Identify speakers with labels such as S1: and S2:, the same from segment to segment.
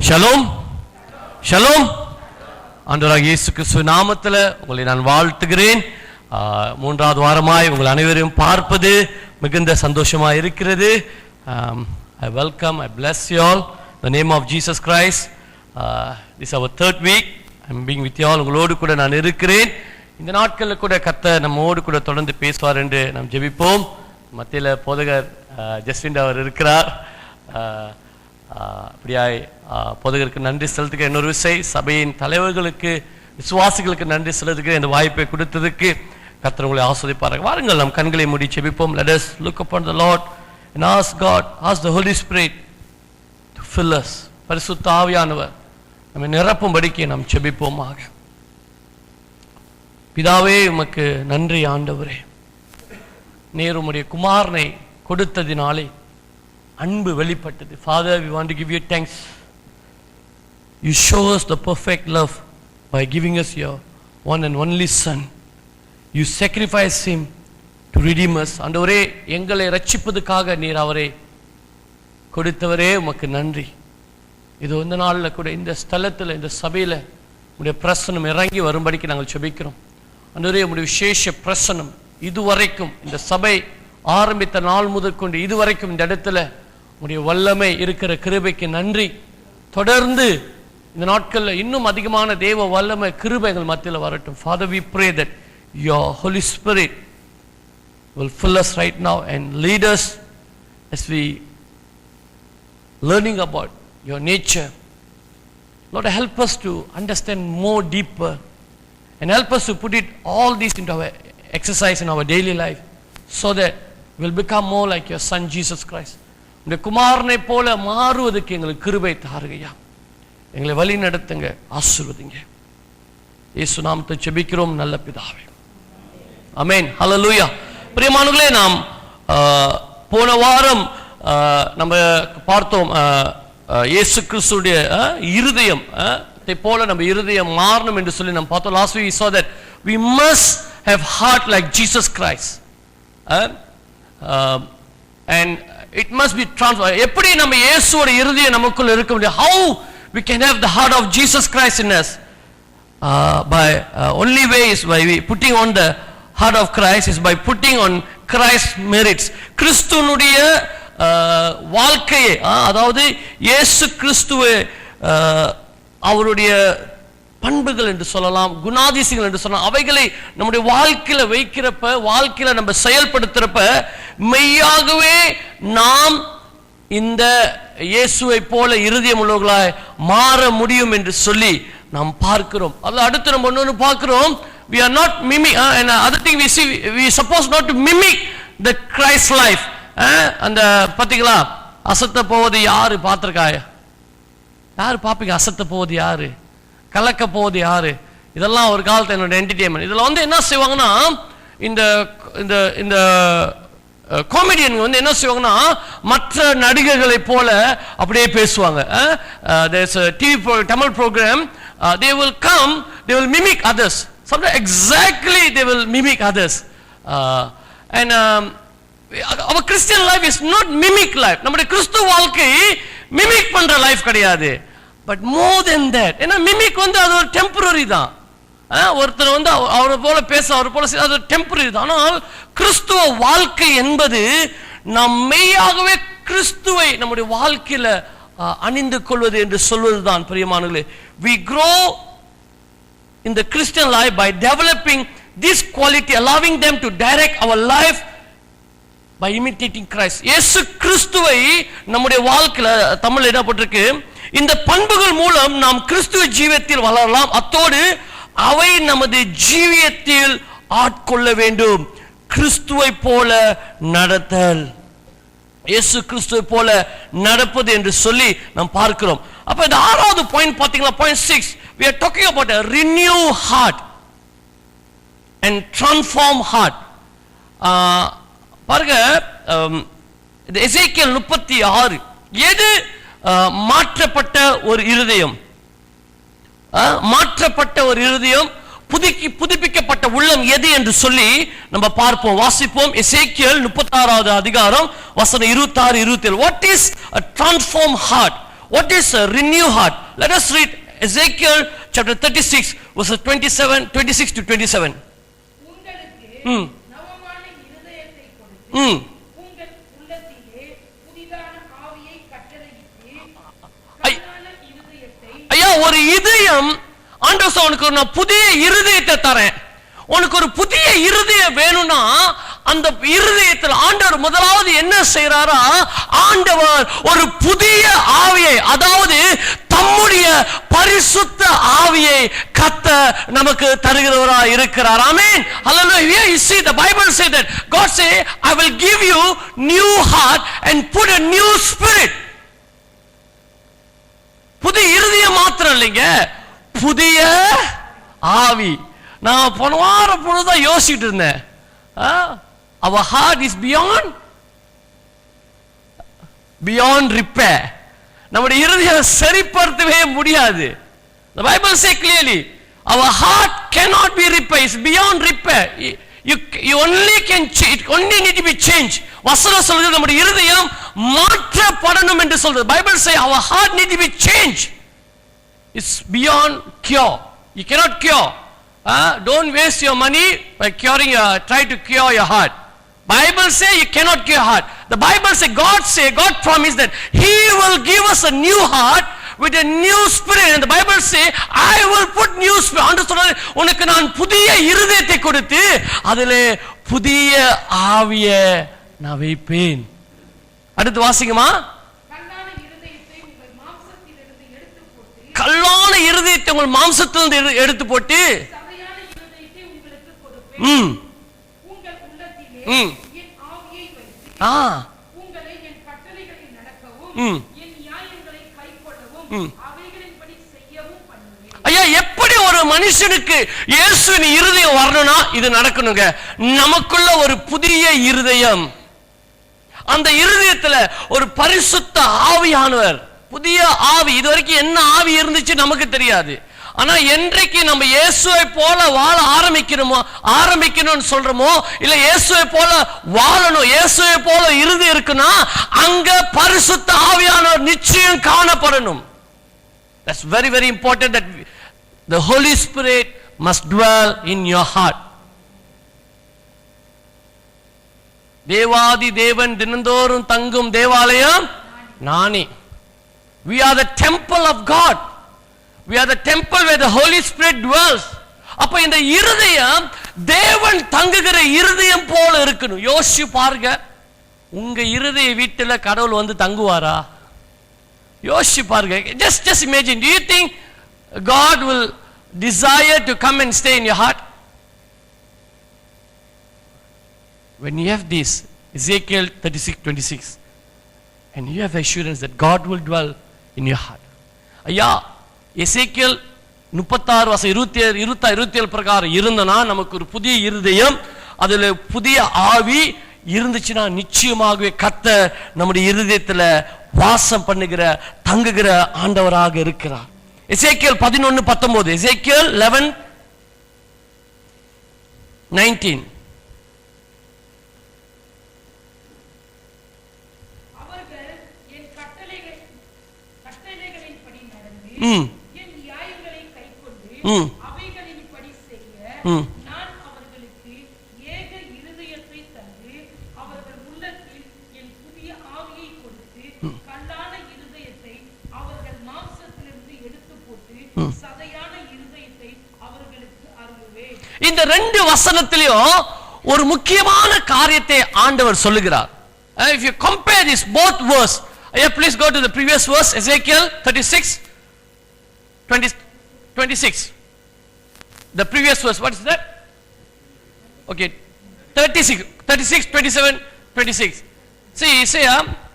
S1: Shalom shalom. ஆண்டவராகிய இயேசு கிறிஸ்துவின் நாமத்தில் உங்களை நான் வாழ்த்துகிறேன். மூன்றாவது வாரமாய் உங்கள் அனைவரையும் பார்ப்பது மிகுந்த சந்தோஷமாக இருக்கிறது. I welcome, I bless you all in the name of Jesus Christ. This is our third week. I'm being with you all. உங்களோடு கூட நான் இருக்கிறேன். இந்த நாட்களில் கூட கர்த்தர் நம்மோடு கூட தொடர்ந்து பேசுவார் என்று நாம் ஜெபிப்போம். மத்தியில் போதகர் ஜஸ்டின் அவர் இருக்கிறார். அப்படியாய் போதகருக்கு நன்றி செலுத்துகிற இன்னொரு விஷயம், சபையின் தலைவர்களுக்கு விசுவாசிகளுக்கு நன்றி செலுத்துகிற இந்த வாய்ப்பை கொடுத்ததுக்கு கர்த்தர் உங்களை ஆஸ்வதிப்பார்கள். வாருங்கள் நாம் கண்களை மூடி ஜெபிப்போம். Let us look upon the Lord and ask God, ask the Holy Spirit to fill us. பரிசுத்த ஆவியானவர் நம்மை நிரப்பும்படிக்கு நாம் ஜெபிப்போமாக. பிதாவே, உமக்கு நன்றி ஆண்டவரே. நீர் உம்முடைய குமாரனை கொடுத்ததினாலே அன்பு வெளிப்பட்டது. Father, we want to give you thanks. You show us the perfect love by giving us your one and only son. You sacrifice him to redeem us. ஆண்டவரே, எங்களை ரட்சிப்பதற்காக நீர் அவரை கொடுத்தவரே, உமக்கு நன்றி. இது இந்த நாளில் கூட இந்த ஸ்தலத்தில் இந்த சபையில் உடைய பிரசனம் இறங்கி வரும்படிக்கு நாங்கள் ஜெபிக்கிறோம். ஆண்டவரே, உடைய விசேஷ பிரசனம் இதுவரைக்கும் இந்த சபை ஆரம்பித்த நாள் முதற்கொண்டு இதுவரைக்கும் இந்த இடத்துல உடைய வல்லமை இருக்கிற கிருபைக்கு நன்றி. தொடர்ந்து இந்த நாட்களில் இன்னும் அதிகமான தேவ வல்லமை கிருபை எங்கள் மத்தியில் வரட்டும். Father, we pray that your Holy Spirit will fill us right now and lead us as we learning about your nature. Lord, help us to understand more deeper and help us to put it all these into our exercise in our daily life so that we'll become more like your son Jesus Christ. உடைய குமாரனை போல மாறுவதற்கு எங்களுக்கு கிருபை தாருகையா. எங்களை வழி நடத்துங்க, ஆசீர்வதிங்க. இயேசு நாமத்தை ஜெபிக்கிறோம் நல்ல பிதாவே, ஆமென். ஹல்லேலூயா. பிரியமானவர்களே, நாம் போன வாரம் நம்ம பார்த்தோம் இயேசு கிறிஸ்துடைய இருதயம் போல நம்ம இருதயம் மாறணும் என்று சொல்லி நம்ம பார்த்தோம். Last week we saw that we must have heart like Jesus Christ. And it must be transformed. எப்படி நம்ம இயேசுவோட இருதயம் நமக்குள்ள இருக்க முடியும்? How we can have the heart of Jesus Christ in us? By only way is by putting on the heart of Christ is by putting on Christ's merits. கிறிஸ்துனுடைய வாழ்க்கையை, அதாவது இயேசு கிறிஸ்துவை அவருடைய பண்புகள் என்று சொல்லலாம், குணாதிசயங்கள் என்று சொல்லலாம், அவைகளை நம்முடைய வாழ்க்கையில வைக்கிறப்ப, வாழ்க்கையில நம்ம செயல்படுத்துறப்ப மெய்யாகவே நாம் இந்த இயேசுவை போல இருதயம் உள்ளவர்களாய் மாற முடியும் என்று சொல்லி நாம் பார்க்கிறோம். அதில் அடுத்து நம்ம ஒன்று பார்க்கிறோம், we are not mimic, and other thing we see, we supposed not to mimic the Christ life. அந்த பார்த்தீங்களா, அசத்த போவது யாரு பார்த்திருக்காய? யாரு பார்ப்பீங்க? அசத்த போவது யாரு, கலக்க போவது யாரு? இதெல்லாம் ஒரு காலத்தில் என்னோட என்டர்டெயின்மெண்ட். இதில் வந்து என்ன செய்வாங்கன்னா, இந்த இந்த இந்த காமெடியன் வந்து என்ன செய்வாங்கன்னா, மற்ற நடிகர்களை போல அப்படியே பேசுவாங்க. there's a Tamil program, they will come, they will mimic others. Sometimes exactly they will mimic others. And our Christian life is not mimic life. நம்முடைய கிறிஸ்துவ வாழ்க்கை மிமிக் பண்ற லைஃப் கிடையாது. But more then that. ஏன்னா mimic வந்து அது ஒரு temporary தான். ஒருத்தர் வந்து அவரை போல பேச, அவரை போல செய்ய, அது டெம்பரரி தான். ஆனால் கிறிஸ்துவ வாழ்க்கை என்பது நாம் மெய்யாகவே கிறிஸ்துவை நம்முடைய வாழ்க்கையில அணிந்து கொள்வது என்று சொல்வதுதான். பிரியமானவர்களே, we grow in the Christian life by developing this quality, allowing them to direct our life by imitating Christ. இயேசு கிறிஸ்துவை நம்முடைய வாழ்க்கையில, தமிழ்ல என்ன போட்டிருக்கு, இந்த பண்புகள் மூலம் நாம் கிறிஸ்துவ ஜீவியத்தில் வளரலாம், அத்தோடு அவை நமது ஜீவியத்தில் ஆட்கொள்ள வேண்டும். கிறிஸ்துவை போல நடத்தல், இயேசு கிறிஸ்துவை போல நடப்பது என்று சொல்லி நாம் பார்க்கிறோம். அப்ப இந்த ஆறாவது பாயிண்ட் பாத்தீங்களா, point 6, we are talking about a renew heart and transform heart. பாருங்க, எசேக்கியேல் 36, எது மாற்றப்பட்ட ஒரு இருதயம், மாற்றப்பட்ட ஒரு இருதயம், புதுப்பிக்கப்பட்ட உள்ளம் எது என்று சொல்லி நம்ம பார்ப்போம், வாசிப்போம். எசேக்கியேல் 36வது அதிகாரம் வசனம் 26, 27. What is a transformed heart? What is a renew heart? Let us read Ezekiel chapter 36 verses 26 to 27.
S2: உங்களுக்கு நவமான இருதயத்தை கொடுத்து உங்கள் உள்ளத்திலே புதிதான ஆவியை கட்டளையிட்டு கல்லான இருதயத்தை.
S1: ஐயா, ஒரு இதயம் ஆண்டவர் உனக்கு நான் புதிய இருதயத்தை தரேன். உனக்கு ஒரு புதிய இருதயம் வேணும்னா அந்த இருதயத்தில் ஆண்டவர் முதலாவது என்ன செய்யறாரா, ஆண்டவர் ஒரு புதிய ஆவியை, அதாவது தம்முடைய பரிசுத்த ஆவியை கத்த நமக்கு தருகிறவரா இருக்கிறார். ஆமென். Hallelujah. Here you see the Bible say that God say, I will give you new heart and put a new spirit. புதிய இருதயம் மாத்திரம் இல்லைங்க, புதிய ஆவி. நான் போன வாரம் பொழுதுதான் யோசிச்சுட்டு இருந்தேன். Our heart is beyond repair. நம்முடைய இருதயம் சரிப்படுத்தவே முடியாது. The Bible say clearly, our heart cannot be repaired. It's beyond repair. You only can change. It only need to be changed. வசனம் சொல்றது நம்முடைய இருதயம் மாற்றப்படணும் என்று சொல்றது. Bible say our heart need to be changed. It's beyond cure. You cannot cure. Don't waste your money by try to cure your heart. Bible say you cannot cure heart. The Bible say, God promised that He will give us a new heart with a new spirit. And the Bible say, I will put new spirit. ஆண்டவர் சொல்றாரு, உனக்கு நான் புதிய இருதயத்தை கொடுத்து அதிலே புதிய ஆவியை நான் வைப்பேன். அடுத்து வாசிங்கம்மா. கல்லான இருதயத்தை உங்கள் மாம்சத்திலிருந்து எடுத்து போட்டு ஐயா, எப்படி ஒரு மனுஷனுக்கு இயேசுவின் இருதயம் வரணும்னா இது நடக்கணுங்க. நமக்குள்ள ஒரு புதிய இருதயம், அந்த இருதயத்துல ஒரு பரிசுத்த ஆவியானவர், புதிய ஆவி. இதுவரைக்கும் என்ன ஆவி இருந்துச்சு நமக்கு தெரியாது. ஆனா என்றைக்கு நம்ம இயேசுவை போல வாழ ஆரம்பிக்கணும்னு சொல்றோமோ, இல்ல இயேசுவை போல வாழணும், இயேசுவை போல இருதயம் இருக்குன்னா அங்க பரிசுத்த ஆவியானவர் நிச்சயம் காணப்படணும். That's very very important that the Holy Spirit must dwell in your heart. தேவாதி தேவன் தினந்தோறும் தங்கும் தேவாலயம் நானே. We are the temple of God. We are the temple where the Holy Spirit dwells. அப்ப இந்த இருதயம் தேவன் தங்குகிற இருதயம் போல இருக்கணும். யோசிச்சு பாருங்க, உங்க இருதய வீட்டுல கடவுள் வந்து தங்குவாரா? யோசிச்சு பாருங்க. Just imagine. Do you think God will desire to come and stay in your heart? When you have this, Ezekiel 36:26, and you have assurance that God will dwell in your heart. ஐயா, எசேக்கியேல் 36:27 பிரகாரம் இருந்தனா நமக்கு ஒரு புதிய இருதயம், அதுல புதிய ஆவி இருந்துச்சுன்னா நிச்சயமாகவே கர்த்தர் நம்முடைய இருதயத்துல வாசம் பண்ணுகிற தங்குகிற ஆண்டவராக இருக்கிறார். எசேக்கியேல் 11:19, எசேக்கியேல் 11:19.
S2: அவைகளின்படி செய்ய நான் அவர்களுக்கு ஏக இருதயத்தை தந்து அவர்கள் உள்ளத்தில் என் புதிய ஆவியை கொடுத்து கல்லான இருதயத்தை அவர்கள் மாம்சத்திலிருந்து எடுத்து போட்டு சதையான இருதயத்தை அவர்களுக்கு அருளுவேன்.
S1: இந்த ரெண்டு வசனத்திலும் ஒரு முக்கியமான காரியத்தை ஆண்டவர் சொல்லுகிறார். If you compare this both verse, please go to the previous verse, Ezekiel 36:26. The previous verse, what is that? Okay, 36:27, 26. See,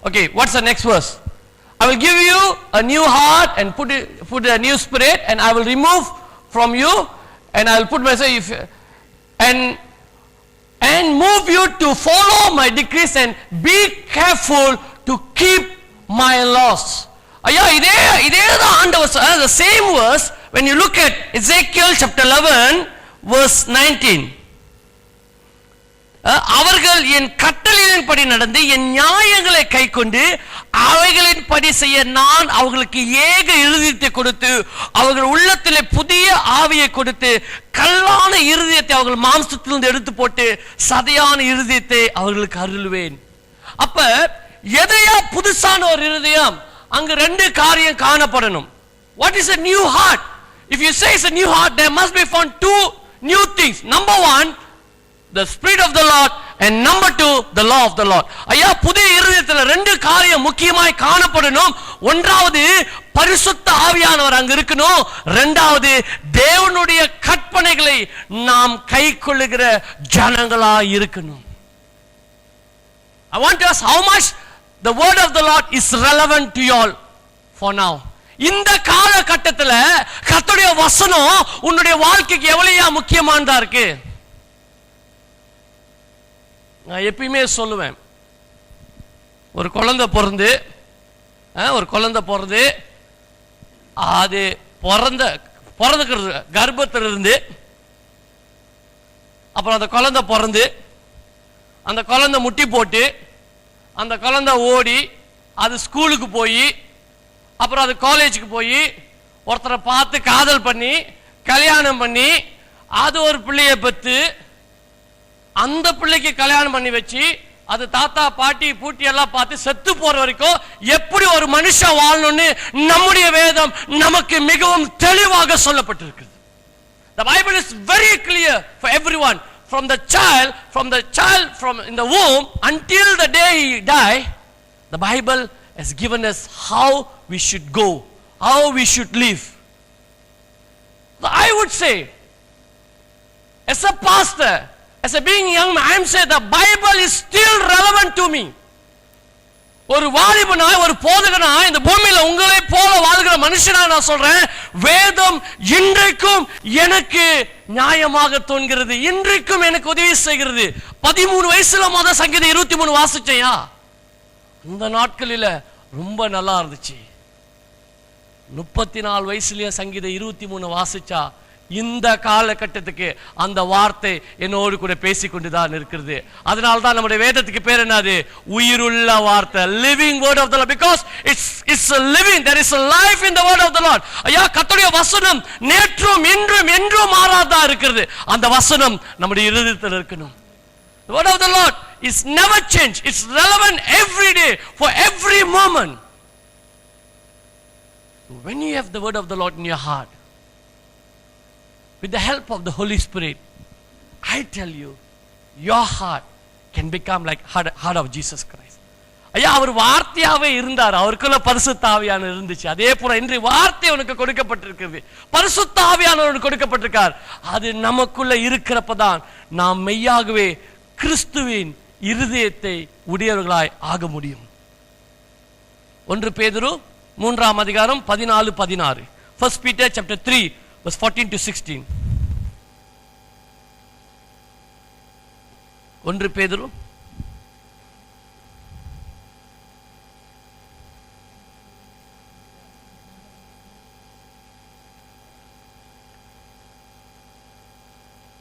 S1: okay, what's the next verse? I will give you a new heart and put a new spirit, and I will remove from you, and I will put myself and move you to follow my decrees and be careful to keep my laws. ஐயா, இதே தான் ஆண்டவர். The same verse when you look at Ezekiel chapter 11 verse 19. அவர்கள் என் கட்டளையின்படி நடந்து என் நியாயங்களை கைக்கொண்டு அவைகளின்படி செய்ய நான் அவர்களுக்கு ஏக இருதயத்தை கொடுத்து அவர்கள் உள்ளத்திலே புதிய ஆவியை கொடுத்து கல்லான இருதயத்தை அவர்கள் மாம்சத்திலிருந்து எடுத்து போட்டு சதையான இருதயத்தை அவர்களுக்கு அருள்வேன். அப்ப எதையா புதுசான ஒரு இருதயம்? அங்கு ரெண்டு காரியம் காணப்படணும். What is a new heart? If you say it's a new heart, there must be found two new things. Number one, the Spirit of the Lord, and number two, the law of the Lord. ஐயா, புதிய இருதயத்துல ரெண்டு காரியம் முக்கியமாய் காணப்படணும். ஒன்றாவது பரிசுத்த ஆவியானவர் அங்க இருக்கணும். இரண்டாவது தேவனுடைய கற்பனைகளை நாம் கைக்கொள்ளுகிற ஜனங்களா இருக்கணும். I want to ask how much the word of the Lord is relevant to you all for now. இந்த காலகட்டத்துல கர்த்தருடைய வசனம் உன்னுடைய வாழ்க்கைக்கு எவ்வளவு முக்கியமானதா இருக்கு? நான் எப்பயுமே சொல்லுவேன், ஒரு குழந்தை பிறந்து அது பிறந்துக்கிறது கர்ப்பத்திலிருந்து, அப்புறம் அந்த குழந்தை பிறந்து அந்த குழந்தை முட்டி போட்டு அந்த குழந்தை ஓடி அது ஸ்கூலுக்கு போய் அப்புறம் அது காலேஜுக்கு போய் ஒருத்தரை பார்த்து காதல் பண்ணி கல்யாணம் பண்ணி அது ஒரு பிள்ளையை பெற்று அந்த பிள்ளைக்கு கல்யாணம் பண்ணி வச்சு அது தாத்தா பாட்டி பூட்டி எல்லாம் பார்த்து செத்து போற வரைக்கும் எப்படி ஒரு மனுஷன் வாழணும்னு நம்முடைய வேதம் நமக்கு மிகவும் தெளிவாக சொல்லப்பட்டிருக்கு. The Bible is very clear for everyone. From the child from in the womb until the day he die, the Bible has given us how we should go, how we should live. So I would say, as a pastor, as a being young man, I am saying the Bible is still relevant to me. ஒரு வாலிபனாய் ஒரு போதகனாய் இந்த பூமியில உங்களை போல வாழ்கிற மனுஷனா நான் சொல்றேன், வேதம் இன்றைக்கும் எனக்கு நியாயமாக தோன்கிறது, இன்றைக்கும் எனக்கு உதவி செய்கிறது. 13 வயசுல முதல் சங்கீதம் 23 வாசிச்சையா, அந்த நாட்களில ரொம்ப நல்லா இருந்துச்சு. 34 வயசுலயே சங்கீதம் 23 வாசிச்சா இந்த காலகட்டத்துக்கு அந்த வார்த்தை என்னோடு கூட பேசிக்கொண்டுதான் இருக்கிறது. அதனால தான் நம்முடைய வேதத்துக்கு பேர் என்னது? உயிருள்ள வார்த்தை, living word of the Lord, because it's a living, there is a life in the word of the Lord. ஐயா, கர்த்தருடைய வசனம் நேற்றும் இன்றும் என்றும் மாறாததா இருக்கிறது. அந்த வசனம் நம்முடைய இருதயத்தில் இருக்கணும். The word of the Lord is never changed. It's relevant every day, for every moment. When you have the word of the Lord in your heart, with the help of the Holy Spirit, I tell you, your heart can become like heart of Jesus Christ. ஐயா, அவர் வார்த்தையாவே இருந்தார், அவருக்குள்ள பரிசுத்த ஆவியானவர் இருந்துச்சு. அதே போல இன்று வார்த்தை உனக்கு கொடுக்கப்பட்டிருக்கிறது, பரிசுத்த ஆவியானவர் கொடுக்கப்பட்டிருக்கார். அது நமக்குள்ள இருக்கிறப்பதான் நாம் மெய்யாகவே கிறிஸ்துவின் இருதயத்தை உடையவர்களாய் ஆக முடியும். 1 பேதுரு 3 அதிகாரம் 14-16. 1 Peter chapter 3 verse 14 to 16. 1 பேதுரு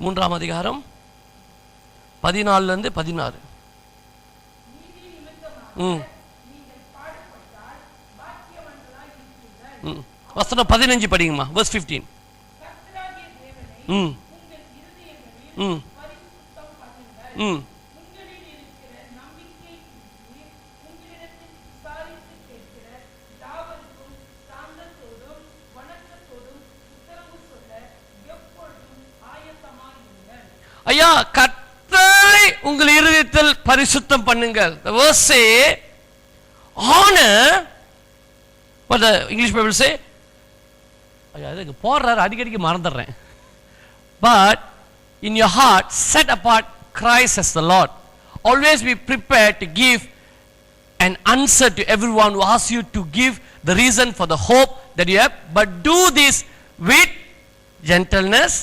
S1: 3 அதிகாரம் 14 16. வசனம் 15 படிங்கம்மா. verse 15. ஐயா, கர்த்தரை உங்கள் இருதயத்தில் பரிசுத்தம் பண்ணுங்கள். The verse say honor, what the English Bible say, ஐயா இதுக்கு போறாரு அடிக்கடிக்கு மறந்துடுறேன். But in your heart set apart Christ as the Lord. Always be prepared to give an answer to everyone who asks you to give the reason for the hope that you have, but do this with gentleness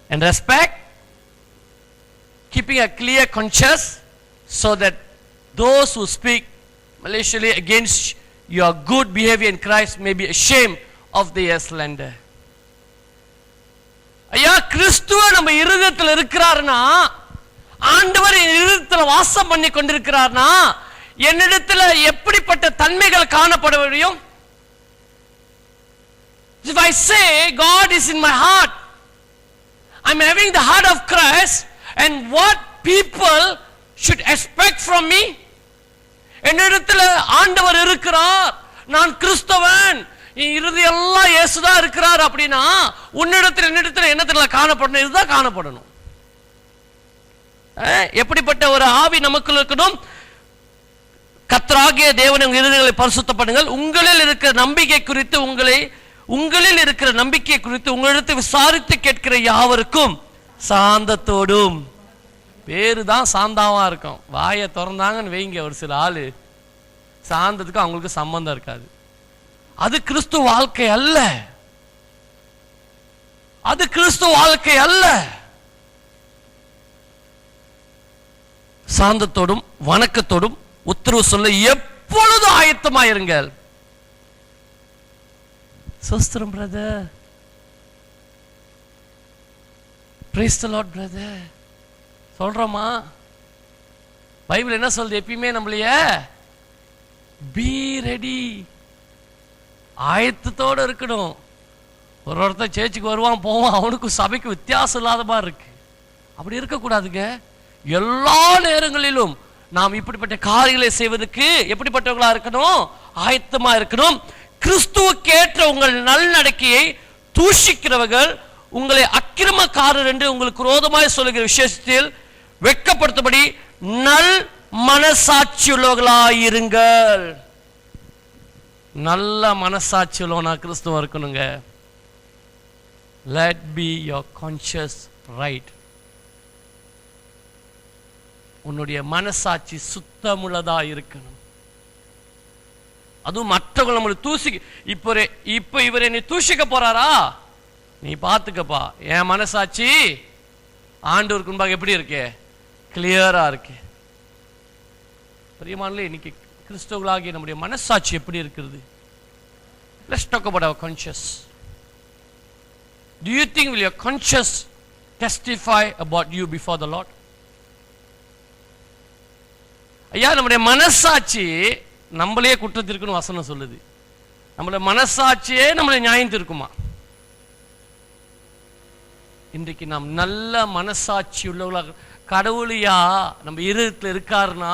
S1: and respect, keeping a clear conscience, so that those who speak maliciously against your good behavior in Christ may be ashamed of their slander. ஐயா, கிறிஸ்துவ நம்ம இருதயத்தில் இருக்கிறாருன்னா ஆண்டவர் என் இருதயத்துல வாசம் பண்ணி கொண்டிருக்கிறார்னா என்னிடத்துல எப்படிப்பட்ட தன்மைகள் காணப்பட முடியும்? If I say God is in my heart, I'm having the heart of Christ, and what people should expect from me? என்னிடத்துல ஆண்டவர் இருக்கிறார், நான் கிறிஸ்தவன், என் இருதயம் எல்லாம் இயேசுதான் இருக்கிறார் அப்படின்னா உன்னிடத்தில் என்னிடத்தில் என்னத்துல காணப்படணும்? இதுதான் காணப்படணும். எப்படிப்பட்ட ஒரு ஆவி நமக்குள் இருக்கணும்? கர்த்தராகிய தேவன் உங்கள் இருதயங்களை பரிசுத்தப்படுங்கள், உங்களில் இருக்கிற நம்பிக்கை குறித்து உங்களிடத்தை விசாரித்து கேட்கிற யாவருக்கும் சாந்தத்தோடும். பேரு தான் சாந்தாவா இருக்கும், வாயை திறந்தாங்கன்னு வைங்க ஒரு சில ஆளு, சாந்தத்துக்கு அவங்களுக்கு சம்பந்தம் இருக்காது. அது கிறிஸ்து வாழ்க்கை அல்ல, அது கிறிஸ்து வாழ்க்கை அல்ல. சாந்தத்தோடும் வணக்கத்தோடும் உத்தரவு சொல்ல எப்பொழுதும் ஆயத்தமாயிருங்கள். சோஸ்திரம் brother, praise the lord brother சொல்றோமா? பைபிள் என்ன சொல்லுது? எப்பயுமே நம்மளைய பி ரெடி, ஆயத்தத்தோடு இருக்கணும். ஒருத்தர் சேர்ச்சுக்கு வருவான் போவான், அவனுக்கு சபைக்கு வித்தியாசம் இல்லாத மாதிரி இருக்கு. அப்படி இருக்கக்கூடாதுங்க. எல்லா நேரங்களிலும் நாம் இப்படிப்பட்ட காரியங்களை செய்வதற்கு எப்படிப்பட்டவங்களா இருக்கணும்? ஆயத்தமா இருக்கணும். கிறிஸ்துவுக்கேற்ற உங்கள் நல்நடக்கையை தூஷிக்கிறவர்கள் உங்களை அக்கிரமக்காரர் என்று உங்களுக்கு விரோதமாய் சொல்லுகிற விஷயத்தில் வெட்கப்படுத்தபடி நல் மனசாட்சி உள்ளவர்களாயிருங்கள். நல்ல மனசாட்சி உள்ளவனா கிறிஸ்துவ இருக்கணுங்க. Let be your conscious right. உன்னுடைய மனசாட்சி சுத்தமுள்ளதா இருக்கணும். அதுவும் மற்றவங்க நம்மளை இப்ப இவரை நீ தூஷிக்க போறாரா, நீ பாத்துக்கப்பா. என் மனசாட்சி ஆண்டவருக்கு முன்பாக எப்படி இருக்கு? கிளியரா இருக்கு. பிரியமானவர்களே, இன்னைக்கு கிறிஸ்தவர்களாகிய நம்முடைய மனசாட்சி எப்படி இருக்கிறது? Let's talk about our conscience. Do you think will your conscience testify about you before the Lord? ஐயா, நம்முடைய மனசாட்சி நம்மளே குற்றத்திற்குன்னு வசனம் சொல்லுது. நம்மளுடைய மனசாட்சியே நம்மளை நியாயம் இருக்குமா? இன்றைக்கு நாம் நல்ல மனசாட்சி உள்ளவர்களாக, கடவுளையா நம்ம இருதயத்தில் இருக்காருன்னா,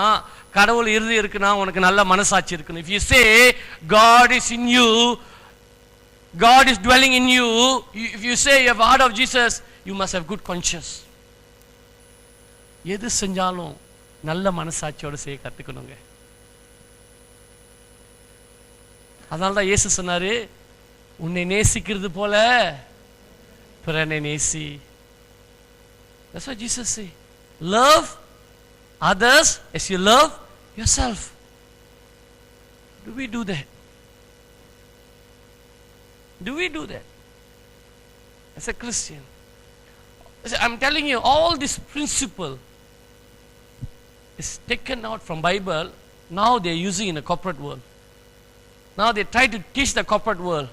S1: கடவுள் இருதயம் இருக்குன்னா உனக்கு நல்ல மனசாட்சி இருக்கணும். If you say God is in you, God is dwelling in you, if you say you have the heart of Jesus, you must have good conscience. எது செஞ்சாலும் நல்ல மனசாட்சியோடு செய்ய கத்துக்கணுங்க. அதனால்தான் இயேசு சொன்னாரு, உன்னை நேசிக்கிறது போல பிறனை நேசி. That's what Jesus said. Love others as you love yourself. Do we do that? Do we do that as a Christian? I'm telling you, all this principle is taken out from Bible. Now they are using in the corporate world. Now they try to teach the corporate world.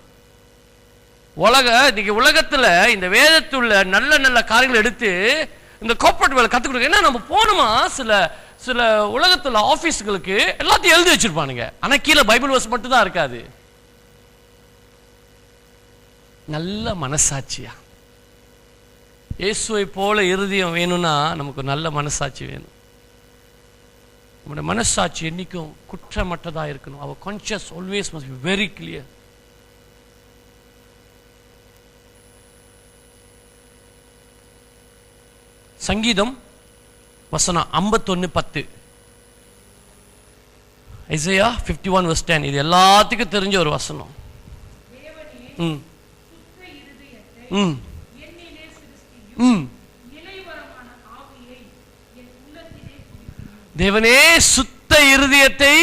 S1: உலகத்துல இந்த வேதத்துள்ள நல்ல நல்ல காரியங்களை எடுத்து இந்த corporate வேலை கத்துக் கொடுக்க. ஏன்னா நம்ம போனோமா சில உலகத்துல ஆபீஸ்களுக்கு எல்லாத்தையும் எழுதி வச்சிருப்பானுங்க, ஆனா கீழே பைபிள் வர்ஸ் மட்டும் தான் இருக்காது. நல்ல மனசாட்சியா, இயேசுவை போல இருதயம் வேணும்னா நமக்கு நல்ல மனசாட்சி வேணும். நம்முடைய மனசாட்சி என்னைக்கும் குற்றமற்றதா இருக்கணும். our conscience always must be very clear. சங்கீதம் வசனம் 51:10, ஐசையா 51 verse 10. இது எல்லாத்துக்கும் தெரிஞ்ச ஒரு வசனம். தேவனே சுத்த இருதயத்தை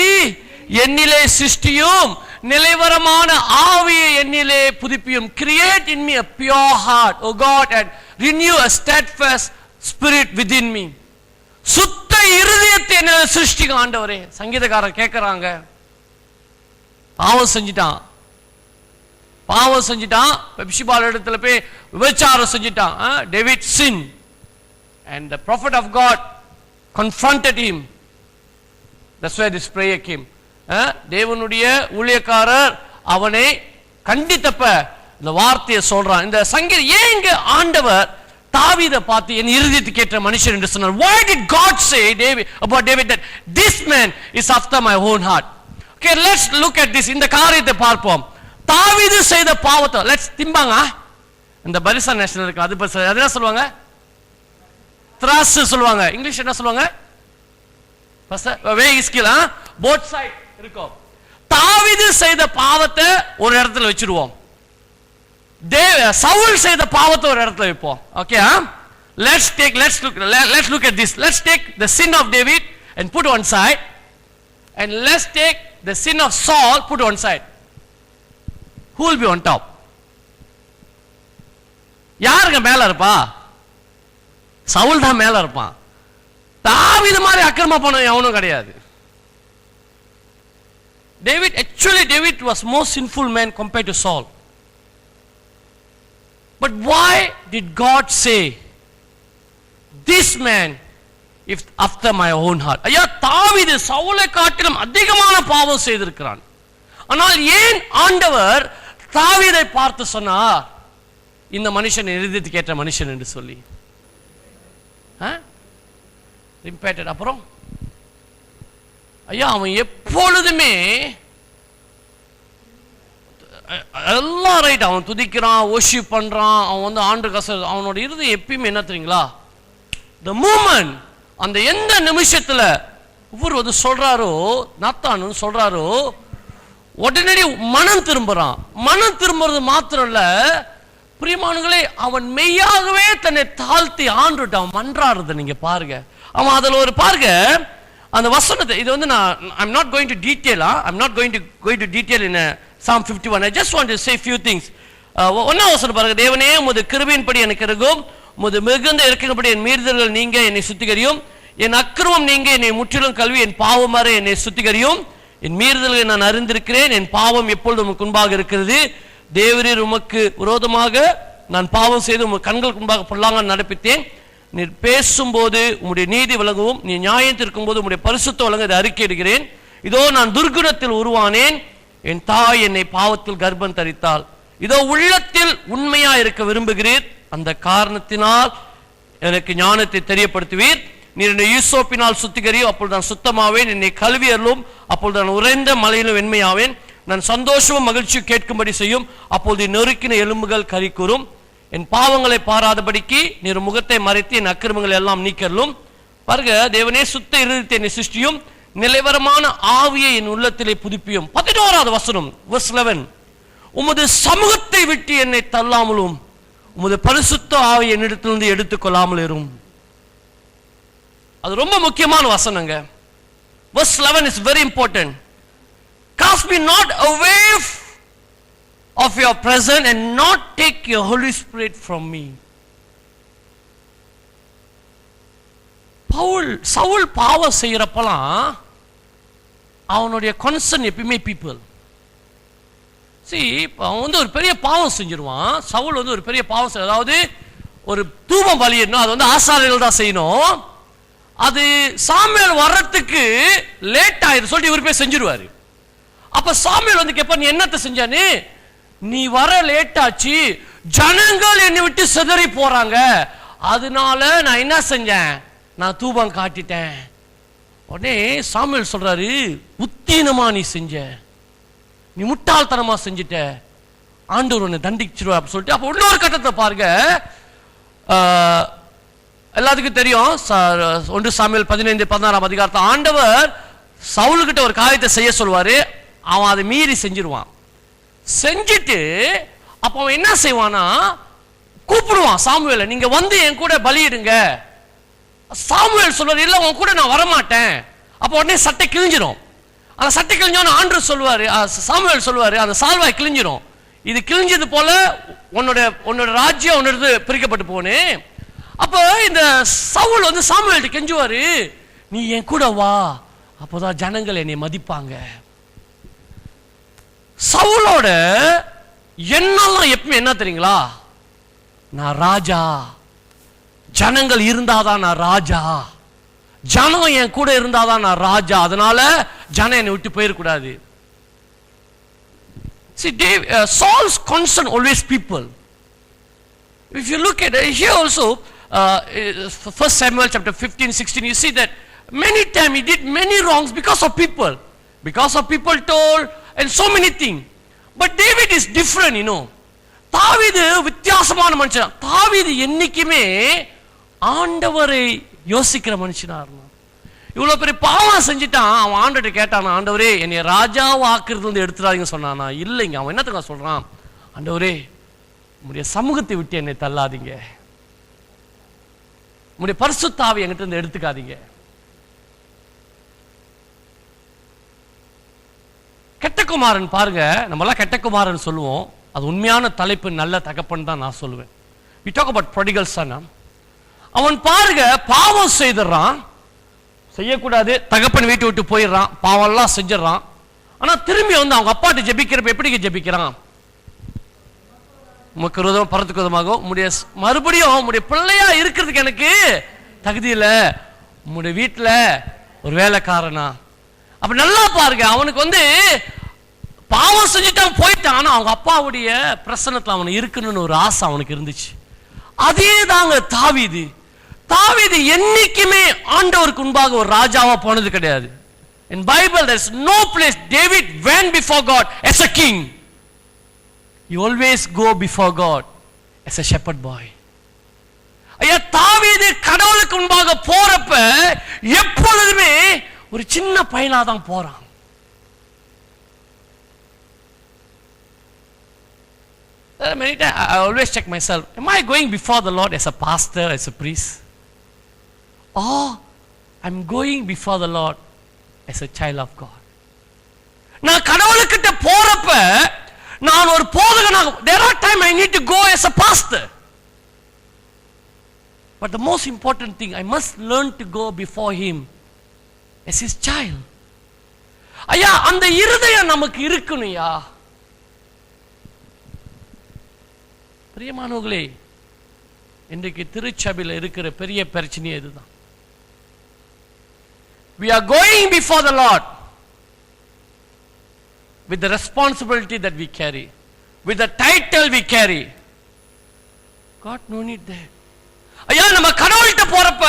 S1: என்னிலே சிருஷ்டியும், நிலைவரமான ஆவியை என்னிலே புதுப்பியும். Create in me a pure heart, O God, and renew a steadfast spirit within me. சுத்த இருதயத்தை என்னிலே சிருஷ்டிங்க ஆண்டவரே. சங்கீதக்காரர் கேட்கறாங்க, பாவம் செஞ்சிட்டான், பெப்சிபால் இடத்துல போய் விபச்சாரம் செஞ்சிட்டான். David sinned, and the prophet of God confronted him. That's why this prayer came. தேவனுடைய ஊழியக்காரர் அவனை கண்டித்தப்ப இந்த வார்த்தையை சொல்றான். இந்த சங்கீதம் ஏங்க ஆண்டவர் தாவீதை பார்த்து என் இருதயத்துக்கு ஏற்ற மனுஷன் என்று சொன்னார்? Why did God say about David that this man is after my own heart? Okay, let's look at this. இந்த காரியத்தை பார்ப்போம். தாவீது செய்த பாவத்தை let's திம்பாங்க. இந்த பரிசா நேஷனல் இருக்கு, அது என்ன சொல்லுவாங்க? திராஸ் சொல்லுவாங்க. இங்கிலீஷ் என்ன சொல்லுவாங்க? both side இருக்கும். தாவீது செய்த பாவத்தை ஒரு இடத்துல வச்சிருவோம், சவுல் செய்த பாவத்தை ஒரு இடத்துல வைப்போம். Okay, let's look at this. Let's take the sin of David and put one side, and let's take the sin of Saul, put one side. Who will be on top? யாருங்க மேல இருப்பா? சவுல் தான் மேல இருப்பான். தாவீது மாதிரி அக்கிரமம் பண்ண எவனும் கிடையாது. David was more sinful man compared to Saul. But why did God say this man if after my own heart? ஐயா, தாவீது சவுலை காட்டிலும் அதிகமான பாவம் செய்திருக்கிறான். ஆனால் ஏன் ஆண்டவர் தாவீதை பார்த்து சொன்னார் இந்த மனுஷன் இருதயத்துக்கு ஏற்ற மனுஷன் என்று சொல்லி? ரிம்பேட்டட். அப்புறம் ஐயா, அவன் எப்பொழுதுமே எல்லாம் ரைட், அவன் துதிக்கிறான், worship பண்றான், அவன் வந்து ஆண்டு கசர், அவனோட இருதயம் எப்பயுமே என்ன தெரியுங்களா? the moment, அந்த எந்த நிமிஷத்துல இவர் வந்து சொல்றாரோ, நாத்தான் சொல்றாரோ, உடனடி மனம் திரும்புறான். மனம் திரும்புறது மாத்திரம் இல்ல பிரியமானங்களே, அவன் மெய்யாகவே தன்னை தாழ்த்தி ஆண்டுட்டு அவன் மன்றாடுறத நீங்க பாருங்க. அவன் அதுல ஒரு பாருங்க அந்த வசனத்தை, இது வந்து I'm not going to detail, I'm not going to detail in Psalm 51. I just want to say few things. ஒன்னாம் வசனம் பாருங்க. தேவனே, உமது கிருபையின்படி எனக்கு இருக்கும், உமது மிகுந்த இரக்கத்தின்படி என் மீறுதல்கள் நீங்க என்னை சுத்திகரியும், என் அக்கிரமம் நீங்க என்னை முற்றிலும் கழுவி, என் பாவம் மாற என்னை சுத்திகரியும், என் மீறுதல்களை நான் அறிந்திருக்கிறேன், என் பாவம் எப்பொழுது உமக்கு முன்பாக இருக்கிறது. தேவரீர் உமக்கு விரோதமாக நான் பாவம் செய்து உமது கண்களுக்கு முன்பாக பொல்லாங்க நடப்பித்தேன். நீர் பேசும்போது உம்முடைய நீதி விளங்கவும், நீ நியாயம் இருக்கும் போது உம்முடைய பரிசுத்த விளங்க இதை அறிக்கையிடுகிறேன். இதோ நான் துர்குணத்தில் உருவானேன், என் தாய் என்னை பாவத்தில் கர்ப்பம் தரித்தாள். இதோ உள்ளத்தில் உண்மையா இருக்க விரும்புகிறீர், அந்த காரணத்தினால் எனக்கு ஞானத்தை தெரியப்படுத்துவீர். நீர் என்னை ஈசோப்பினால் சுத்திகரியும், அப்பொழுது நான் சுத்தமாவேன். என்னை கல்வி அருளும், அப்பொழுது நான் உறைந்த மலையிலும் வெண்மையாவேன். நான் சந்தோஷமும் மகிழ்ச்சியும் கேட்கும்படி செய்யும், அப்பொழுது நொறுக்கின எலும்புகள் கறி கூறும். என் பாவங்களை பாராதபடிக்கு நீர் முகத்தை மறைத்து என் அக்கிரமங்களை எல்லாம் நீக்கலும். பாருங்க, தேவனே சுத்த இருதயத்தை என்னை சிருஷ்டியும், நிலைவரமான ஆவியை என் உள்ளத்திலே புதுப்பியும். 11வது வசனம் verse 11. உமது சமூகத்தை விட்டு என்னை தள்ளாமலும், உமது பரிசுத்த ஆவி என்னிடத்திலிருந்து எடுத்துக்கொள்ளாமல் இரும். அது ரொம்ப முக்கியமான வசனங்க. verse 11 is very important. Cast me not away of your presence and not take your Holy Spirit from me. Saul பாவம் செய்யறப்பலாம் அவனுடைய கன்சர்ன் எப்பயுமே பீப்புள். அவன் வந்து ஒரு பெரிய பாவம் செஞ்சிருவான். சவுல் வந்து ஒரு பெரிய பாவம் செய்ய, அதாவது ஒரு தூபம் பலியிடணும், அது வந்து ஆசாரியர்கள் தான் செய்யணும். அது சாமுவேல் வர்றதுக்கு லேட் ஆயிரு சொல்லிட்டு இவர் போய் செஞ்சிருவாரு. அப்ப சாமுவேல் வந்து கேட்பா, நீ என்னத்தை செஞ்சானு? நீ வர லேட் ஆச்சு, ஜனங்கள் என்னை விட்டு சிதறி போறாங்க, அதனால நான் என்ன செஞ்சேன், நான் தூபம் காட்டிட்டேன். உடனே சாமுவேல் சொல்றாரு, புத்தீனமா நீ செஞ்ச, நீ முட்டாள்தனமா செஞ்சிட்ட, ஆண்டவர் உன்னை தண்டிச்சிருவா அப்படி சொல்லிட்டு. அப்ப இன்னொரு கட்டத்தை பாருங்க, எல்லாத்துக்கும் தெரியும் 1 சாமுவேல் 15:16 அதிகாரத்தை ஆண்டவர் சவுல்கிட்ட ஒரு காரியத்தை செய்ய சொல்வாரு, அவன் அதை மீறி செஞ்சிருவான். செஞ்சிட்டு அப்ப அவன் என்ன செய்வானா, கூப்பிடுவான் சாமுவேலை, நீங்க வந்து என் கூட பலியிடுங்க. சாமுவேல் சொல்வார், இல்ல உன் கூட நான் வரமாட்டேன். அப்ப உடனே சட்டை கிழிஞ்சிடும். அந்த சட்டை கிழிஞ்சோன்னு ஆண்டவர் சொல்வாரு, சாமுவேல் சொல்வாரு, அந்த சால்வாய் கிழிஞ்சிடும். இது கிழிஞ்சது போல உன்னோட ராஜ்யம் உன்னோட பிரிக்கப்பட்டு போனே. அப்ப இந்த சவுல் வந்து சாமுவேல்கிட்ட கெஞ்சுவாரு, நீ என் கூட வா, அப்போதான் ஜனங்கள் என்னை மதிப்பாங்க. சவுலோட என்னெல்லாம் எப்பவுமே என்ன தெரியுங்களா, நான் ராஜா, ஜனங்கள் இருந்தாதான் நான் ராஜா, ஜனம் என் கூட இருந்தாதான் நான் ராஜா, அதனால ஜனம் என்னை விட்டு போயிடக்கூடாது. See, Saul's concern always people. If you look at here also, 1 Samuel chapter 15, 16, you see that many times he did many wrongs because of people. Because of people told and so many things. But David is different, you know. தாவீது வித்தியாசமான மனுஷன். தாவீது என்னைக்குமே ஆண்டவரை யோசிக்கிற மனுஷனா இருந்தான். இவ்வளவு பெரிய பாவம் செஞ்சுட்டான். அவன் ஆண்டவரை கேட்டான், ஆண்டவரே என்னை ராஜாவை ஆக்குறது வந்து எடுத்துறாதீங்க சொன்னானா? இல்லைங்க. அவன் என்னத்துக்கு சொல்றான், ஆண்டவரே உம்முடைய சமூகத்தை விட்டு என்னை தள்ளாதீங்க, உம்முடைய பரிசுத்த ஆவியை என்கிட்ட இருந்து எடுத்துக்காதீங்க. கெட்டகுமாரன் பாருங்க, நம்ம எல்லாம் கெட்டகுமாரன் சொல்லுவோம். அது உண்மையான தலைப்பு நல்ல தகப்பன் தான் நான் சொல்லுவேன். we talk about prodigal son. அவன் பாருங்க பாவம் செய்துறான், செய்யக்கூடாது, தகப்பன் வீட்டை விட்டு போயிடுறான், பாவம் எல்லாம் செஞ்சிடறான். ஆனா திரும்பி வந்து அவங்க அப்பாட்ட ஜெபிக்கிறப்ப எப்படி ஜெபிக்கிறான்? உமக்கு விரோதம் பரத்துக்கு விரோதமாக மறுபடியும் உம்முடைய பிள்ளையா இருக்கிறதுக்கு எனக்கு தகுதி இல்லை, உம்முடைய வீட்டுல ஒரு வேலைக்காரனா. அப்ப நல்லா பாருங்க, அவனுக்கு வந்து பாவம் செஞ்சுட்டான் போயிட்டான், ஆனா அவங்க அப்பாவுடைய பிரசன்னத்துல அவனுக்கு இருக்கணும்னு ஒரு ஆசை அவனுக்கு இருந்துச்சு. அதே தாங்க தாவீது. தாவீது என்னைக்குமே ஆண்டவருக்கு முன்பாக ஒரு ராஜாவா போனது கிடையாது. In Bible there is no place David went before God as a king. He always go before God as a shepherd boy. ஐயா, தாவீது கடவுளுக்கு முன்பாக போறப்ப எப்பொழுதுமே ஒரு சின்ன பையனா தான் போறான். Many times I always check myself, am I going before the Lord as a pastor, as a priest, or I'm going before the Lord as a child of God? நான் கடவுளுக்கிட்ட போறப்ப நான் ஒரு போதகனாக, there are time I need to go as a pastor, but the most important thing, I must learn to go before him as his child. ஐயா, அந்த இருதயம் நமக்கு இருக்கணும்யா. பிரியமானவர்களே, இன்றைக்கு திருச்சபையில் இருக்கிற பெரிய பிரச்சனை இதுதான். We are going before the Lord with the responsibility that we carry, with the title we carry. God no need that. ஐயா, நம்ம கடவுள்கிட்ட போறப்ப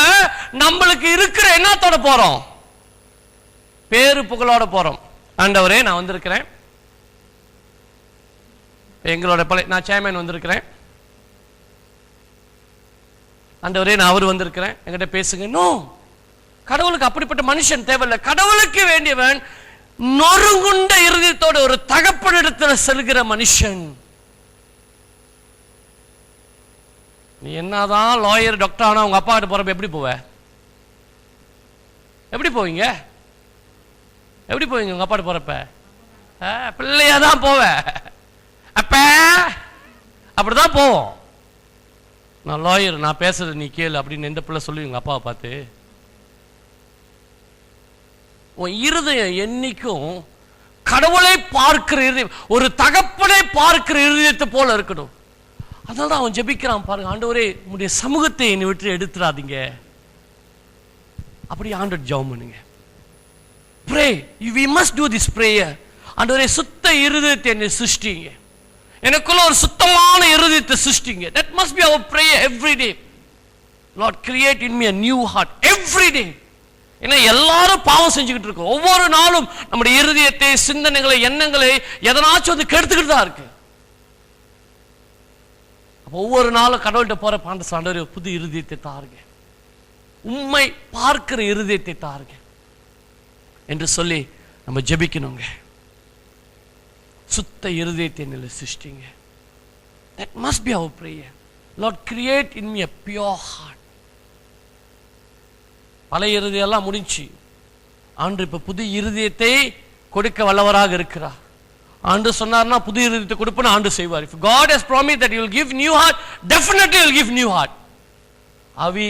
S1: நம்மளுக்கு இருக்கிற என்னத்தோட போறோம்? பேரு புகழோட போறோம். ஆண்டவரே நான் வந்திருக்கிறேன், எங்களோட நான் சேர்மேன் வந்திருக்கிறேன், ஆண்டவரே நான் அவர் வந்திருக்கிறேன், என்கிட்ட பேசுங்க. நோ, கடவுளுக்கு அப்படிப்பட்ட மனுஷன் தேவையில்லை. கடவுளுக்கு வேண்டியவன் நொறுங்குண்ட இருதயத்தோட ஒரு தகப்பனிடத்தில் செல்கிற மனுஷன். நீ என்னதான் லாயர் டாக்டர் ஆனா உங்க அப்பா கிட்ட போறப்ப எப்படி போவ? எப்படி போவீங்க? எப்படி போவீங்க உங்க அப்பா கிட்ட போறப்ப? பிள்ளையா தான் போவ. அப்ப அப்படிதான் போவோம். நான் லாயர், நான் பேசுறது நீ கேளு அப்படின்னு எந்த பிள்ளை சொல்லி உங்க அப்பாவை பார்த்து? உன் இருதயம் என்னைக்கும் கடவுளை பார்க்கிற இருதயம், ஒரு தகப்பனை பார்க்கிற இருதயத்தை போல இருக்கணும். அதனால அவன் ஜெபிக்கிறான் பாருங்க, ஆண்டவரே உம்முடைய சமூகத்தை என்னை விட்டு எடுத்துறாதீங்க. அப்படி ஆண்டவர் ஜெபம் பண்ணுங்க. Pray. We must do this prayer. ஆண்டவரே சுத்த இருதயத்தை என்னை சிருஷ்டிங்க, எனக்குள்ள ஒரு சுத்தமான இருதயத்தை சிருஷ்டிங்க. That must be our prayer every day. Lord, create in me a new heart every day. ஏன்னா எல்லாரும் பாவம் செஞ்சுக்கிட்டு இருக்கோம். ஒவ்வொரு நாளும் நம்முடைய இருதயத்தை, சிந்தனைகளை, எண்ணங்களை எதனாச்சும் வந்து கெடுத்துக்கிட்டு தான் இருக்கு. ஒவ்வொரு நாளும் கடவுள்கிட்ட போற பாண்ட சாண்டவர் புது இருதயத்தை தாருங்க, உண்மை பார்க்கிற இருதயத்தை தாருங்க என்று சொல்லி நம்ம ஜெபிக்கணுங்க. சுத்த இருதயத்தை நிலை சிருஷ்டிங்க. That must be our prayer. Lord, create in me a pure heart. பழைய இருதயம் எல்லாம் முடிஞ்சு ஆண்டு இப்ப புது இருதயத்தை கொடுக்க வல்லவராக இருக்கிறார். ஆண்டு சொன்னார்னா புது இருதயத்தை கொடுப்பேன்னு ஆண்டு செய்வார். If God has promised that he will give new heart, definitely he will give new heart. Are we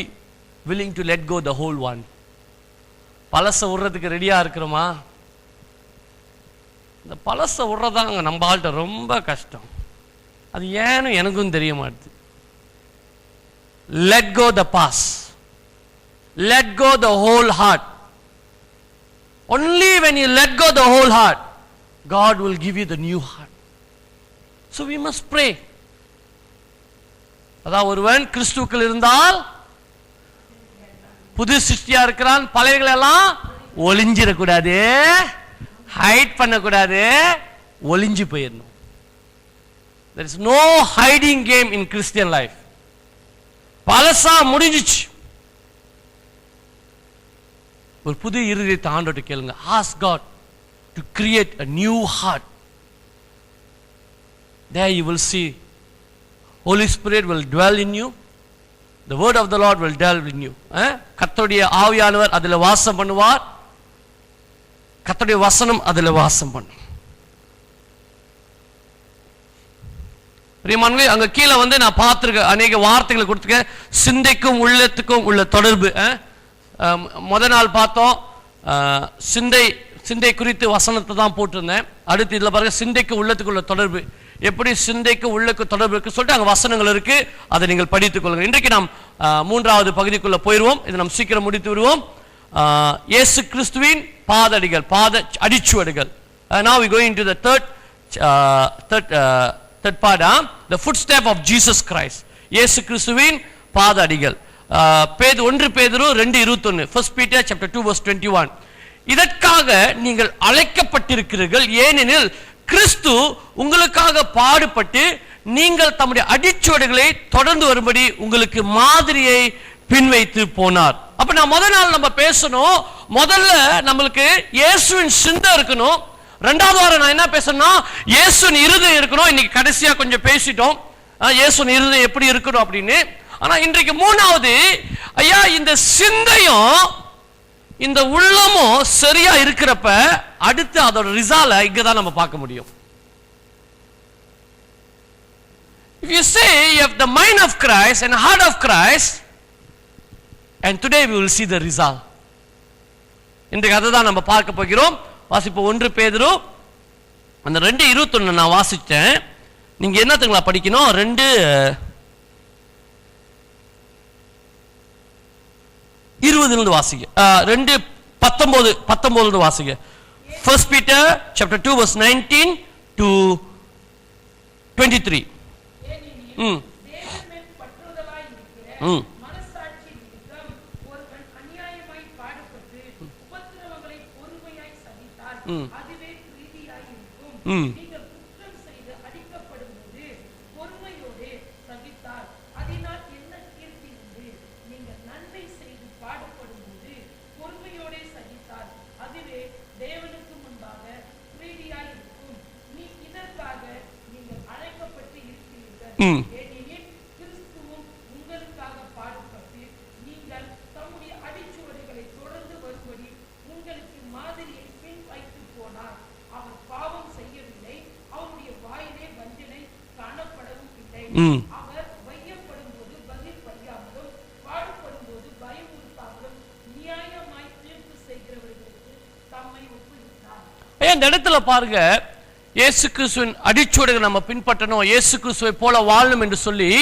S1: willing to let go the whole one? பழச விடுறதுக்கு ரெடியா இருக்கிறோமா? இந்த பழச விடுறதாங்க நம்ம ஆள்கிட்ட ரொம்ப கஷ்டம். அது ஏன்னு எனக்கும் தெரிய மாட்டுது. Let go the past. let go the whole heart. Only when you let go the whole heart, God will give you the new heart. So we must pray. அதான் ஒருவன் கிறிஸ்துவுக்குள் இருந்தால் புது சிருஷ்டியா இருக்கிறான், பழையகள் எல்லாம் ஒளிஞ்சிடக்கூடாது, ஹைட் பண்ணக்கூடாது, ஒளிஞ்சு போயிடணும். There is no hiding game in Christian life. பழசா முடிஞ்சிச்சு. ஒரு புது இருதயத்தை ஆண்டவர்கிட்ட கேளுங்க. Ask God to create a new heart. There you will see Holy Spirit will dwell in you. The word of the Lord will dwell in you. கர்த்தருடைய ஆவியானவர் அதில் வாசம் பண்ணுவார். கர்த்தருடைய வசனம் அதில் வாசம் பண்ணும். பிரியமானவர்களே, அங்க கீழே வந்து நான் பார்த்திருக்க அநேக வார்த்தைகளை கொடுத்துருக்கேன். சிந்தைக்கும் உள்ளத்துக்கும் உள்ள தொடர்பு. முத நாள் பார்த்தோம் சிந்தை குறித்து வசனத்தை தான் போட்டிருந்தேன். அடுத்து இதுல பாருங்க சிந்தைக்கு உள்ளத்துக்கு உள்ள தொடர்பு. எப்படி சிந்தைக்கு உள்ளக்கு தொடர்பு இருக்கு சொல்லிட்டு அங்க வசனங்கள் இருக்கு, அதை நீங்கள் படித்துக் கொள்ளுங்க. இன்றைக்கு நாம் மூன்றாவது பகுதிக்குள்ள போயிடுவோம். இதை நாம் சீக்கிரம் முடித்து விடுவோம். இயேசு கிறிஸ்துவின் பாதடிகள், பாத அடிச்சுவடுகள். Now we going into the third part, the footstep of Jesus Christ. இயேசு கிறிஸ்துவின் பாதடிகள். 1 பேதுரு 2:21, 1 Peter chapter 2 verse 21. இதற்காக நீங்கள் அழைக்கப்பட்டிருக்கிறீர்கள், ஏனெனில் கிறிஸ்து உங்களுக்காக பாடுபட்டு நீங்கள் தம்முடைய அடிச்சுவடுகளை தொடர்ந்து வரும்படி உங்களுக்கு மாதிரியை பின்வைத்து போனார். அப்ப நான் நம்ம பேசணும், முதல்ல நம்மளுக்கு இயேசுவின் சிந்தை இருக்கணும். ரெண்டாவது வாரம் நான் என்ன பேசணும்னா இயேசுவின் இருதயம் இருக்கணும். இன்னைக்கு கடைசியா கொஞ்சம் பேசிட்டோம் இயேசுவின் இருதயம் எப்படி இருக்கணும் அப்படின்னு. ஆனா இன்றைக்கு மூணாவது, ஐயா இந்த சிந்தையும் இந்த உள்ளமும் சரியா இருக்கிறப்ப அடுத்து அதோட ரிசால்ட் இங்கதான் நம்ம பார்க்க முடியும். If you say you have the mind of Christ and heart of Christ, and today we will see the result. இன்றைக்கு அதை தான் நம்ம பார்க்க போகிறோம். வாசிப்போம் 1 பேதுரு அந்த 2:21 நான் வாசிச்சேன். நீங்க என்னத்துங்களா படிக்கணும்? 2:20 வாசிங்க. 2:19 வாசிங்க. 1 Peter chapter 2 verse 19 to 23.
S2: அதுவே பிரீதியாய் இருக்கும். நீங்கள் குற்றம் செய்து அடிக்கப்படும்போது பொறுமையோடு சகித்தால் அதனால் என்ன கீர்த்தி உண்டு? நீங்கள் நன்மை செய்து பாடுபடும்போது பொறுமையோடு சகித்தால் அதுவே தேவனுக்கு முன்பாக பிரீதியாய் இருக்கும். இதற்காக நீங்கள் அழைக்கப்பட்டு இருக்கிறீர்கள். ஏனெனில் கிறிஸ்துவும் உங்களுக்காக பாடுபட்டு நீங்கள் தம்முடைய அடிச்சுவடுகளை தொடர்ந்து வரும்படி உங்களுக்கு மாதிரியை வைத்து போனார். அவர் பாவம் செய்யவில்லை, அவருடைய வாயிலே வஞ்சனை காணப்படவும் இல்லை. அவர் வையப்படும் போது பதில் வையாமலும் பாடுபடும் போது பயமுறுத்தாமலும் நியாயமாய் தீர்ப்பு செய்கிறவர்களுக்கு தம்மை ஒப்புவித்தார்.
S1: இந்த இடத்துல பாருங்க, இயேசு கிறிஸ்துவின் அடிச்சுவடுகளை நம்ம பின்பற்றணும், இயேசு கிறிஸ்துவை போல வாழணும் என்று சொல்லி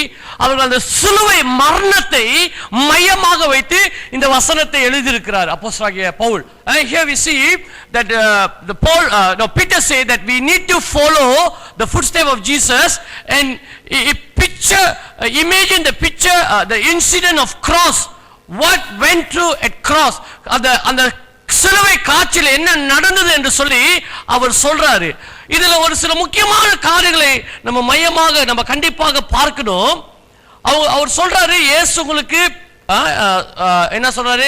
S1: அவர்கள் அந்த சிலுவை மரணத்தை மையமாக வைத்து இந்த வசனத்தை எழுதியிருக்கிறார் அப்போஸ்தலனாகிய Pavul. Here we see that Peter say that we need to follow the footsteps of Jesus, and imagine the picture, the incident of cross, what went through at cross, அந்த சிலுவை காட்சியில் என்ன நடந்தது என்று சொல்லி அவர் சொல்றாரு. இதுல ஒரு சில முக்கியமான காரியங்களை நம்ம மையமாக நம்ம கண்டிப்பாக பார்க்கணும். அவர் சொல்றாரு, இயேசு உங்களுக்கு என்ன சொல்றாரு,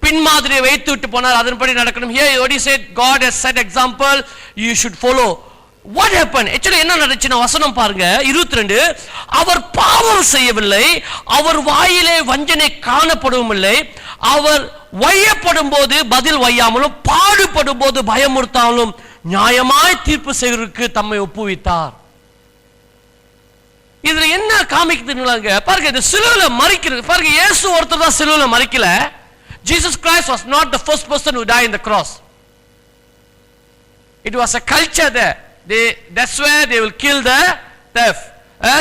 S1: பின்மாதிரியை வைத்து விட்டு போனார், அதன்படி நடக்கணும். Here what he said, God has set example, you should follow. What happened? Actually என்ன நடந்துச்சுன்னா வசனம் பாருங்க 22. அவர் பாவம் செய்யவில்லை, அவர் வாயிலே வஞ்சனை காணப்படவும் இல்லை, அவர் வையப்படும் போது பதில் வையாமலும் பாடுபடும் போது பயமுறுத்தாமலும் நியாயமாய் தீர்ப்பு செய்வதற்கு தம்மை ஒப்புவித்தார். இதுல என்ன காமிக்குதுங்க பாருங்க, இந்த சிலுவையில மரிக்கிறது பாருங்க. இயேசு ஒருத்தர் தான் சிலுவையில மரிக்கல. Jesus Christ was not the first person who died in the cross. It was a culture there. That's where they will kill the thief.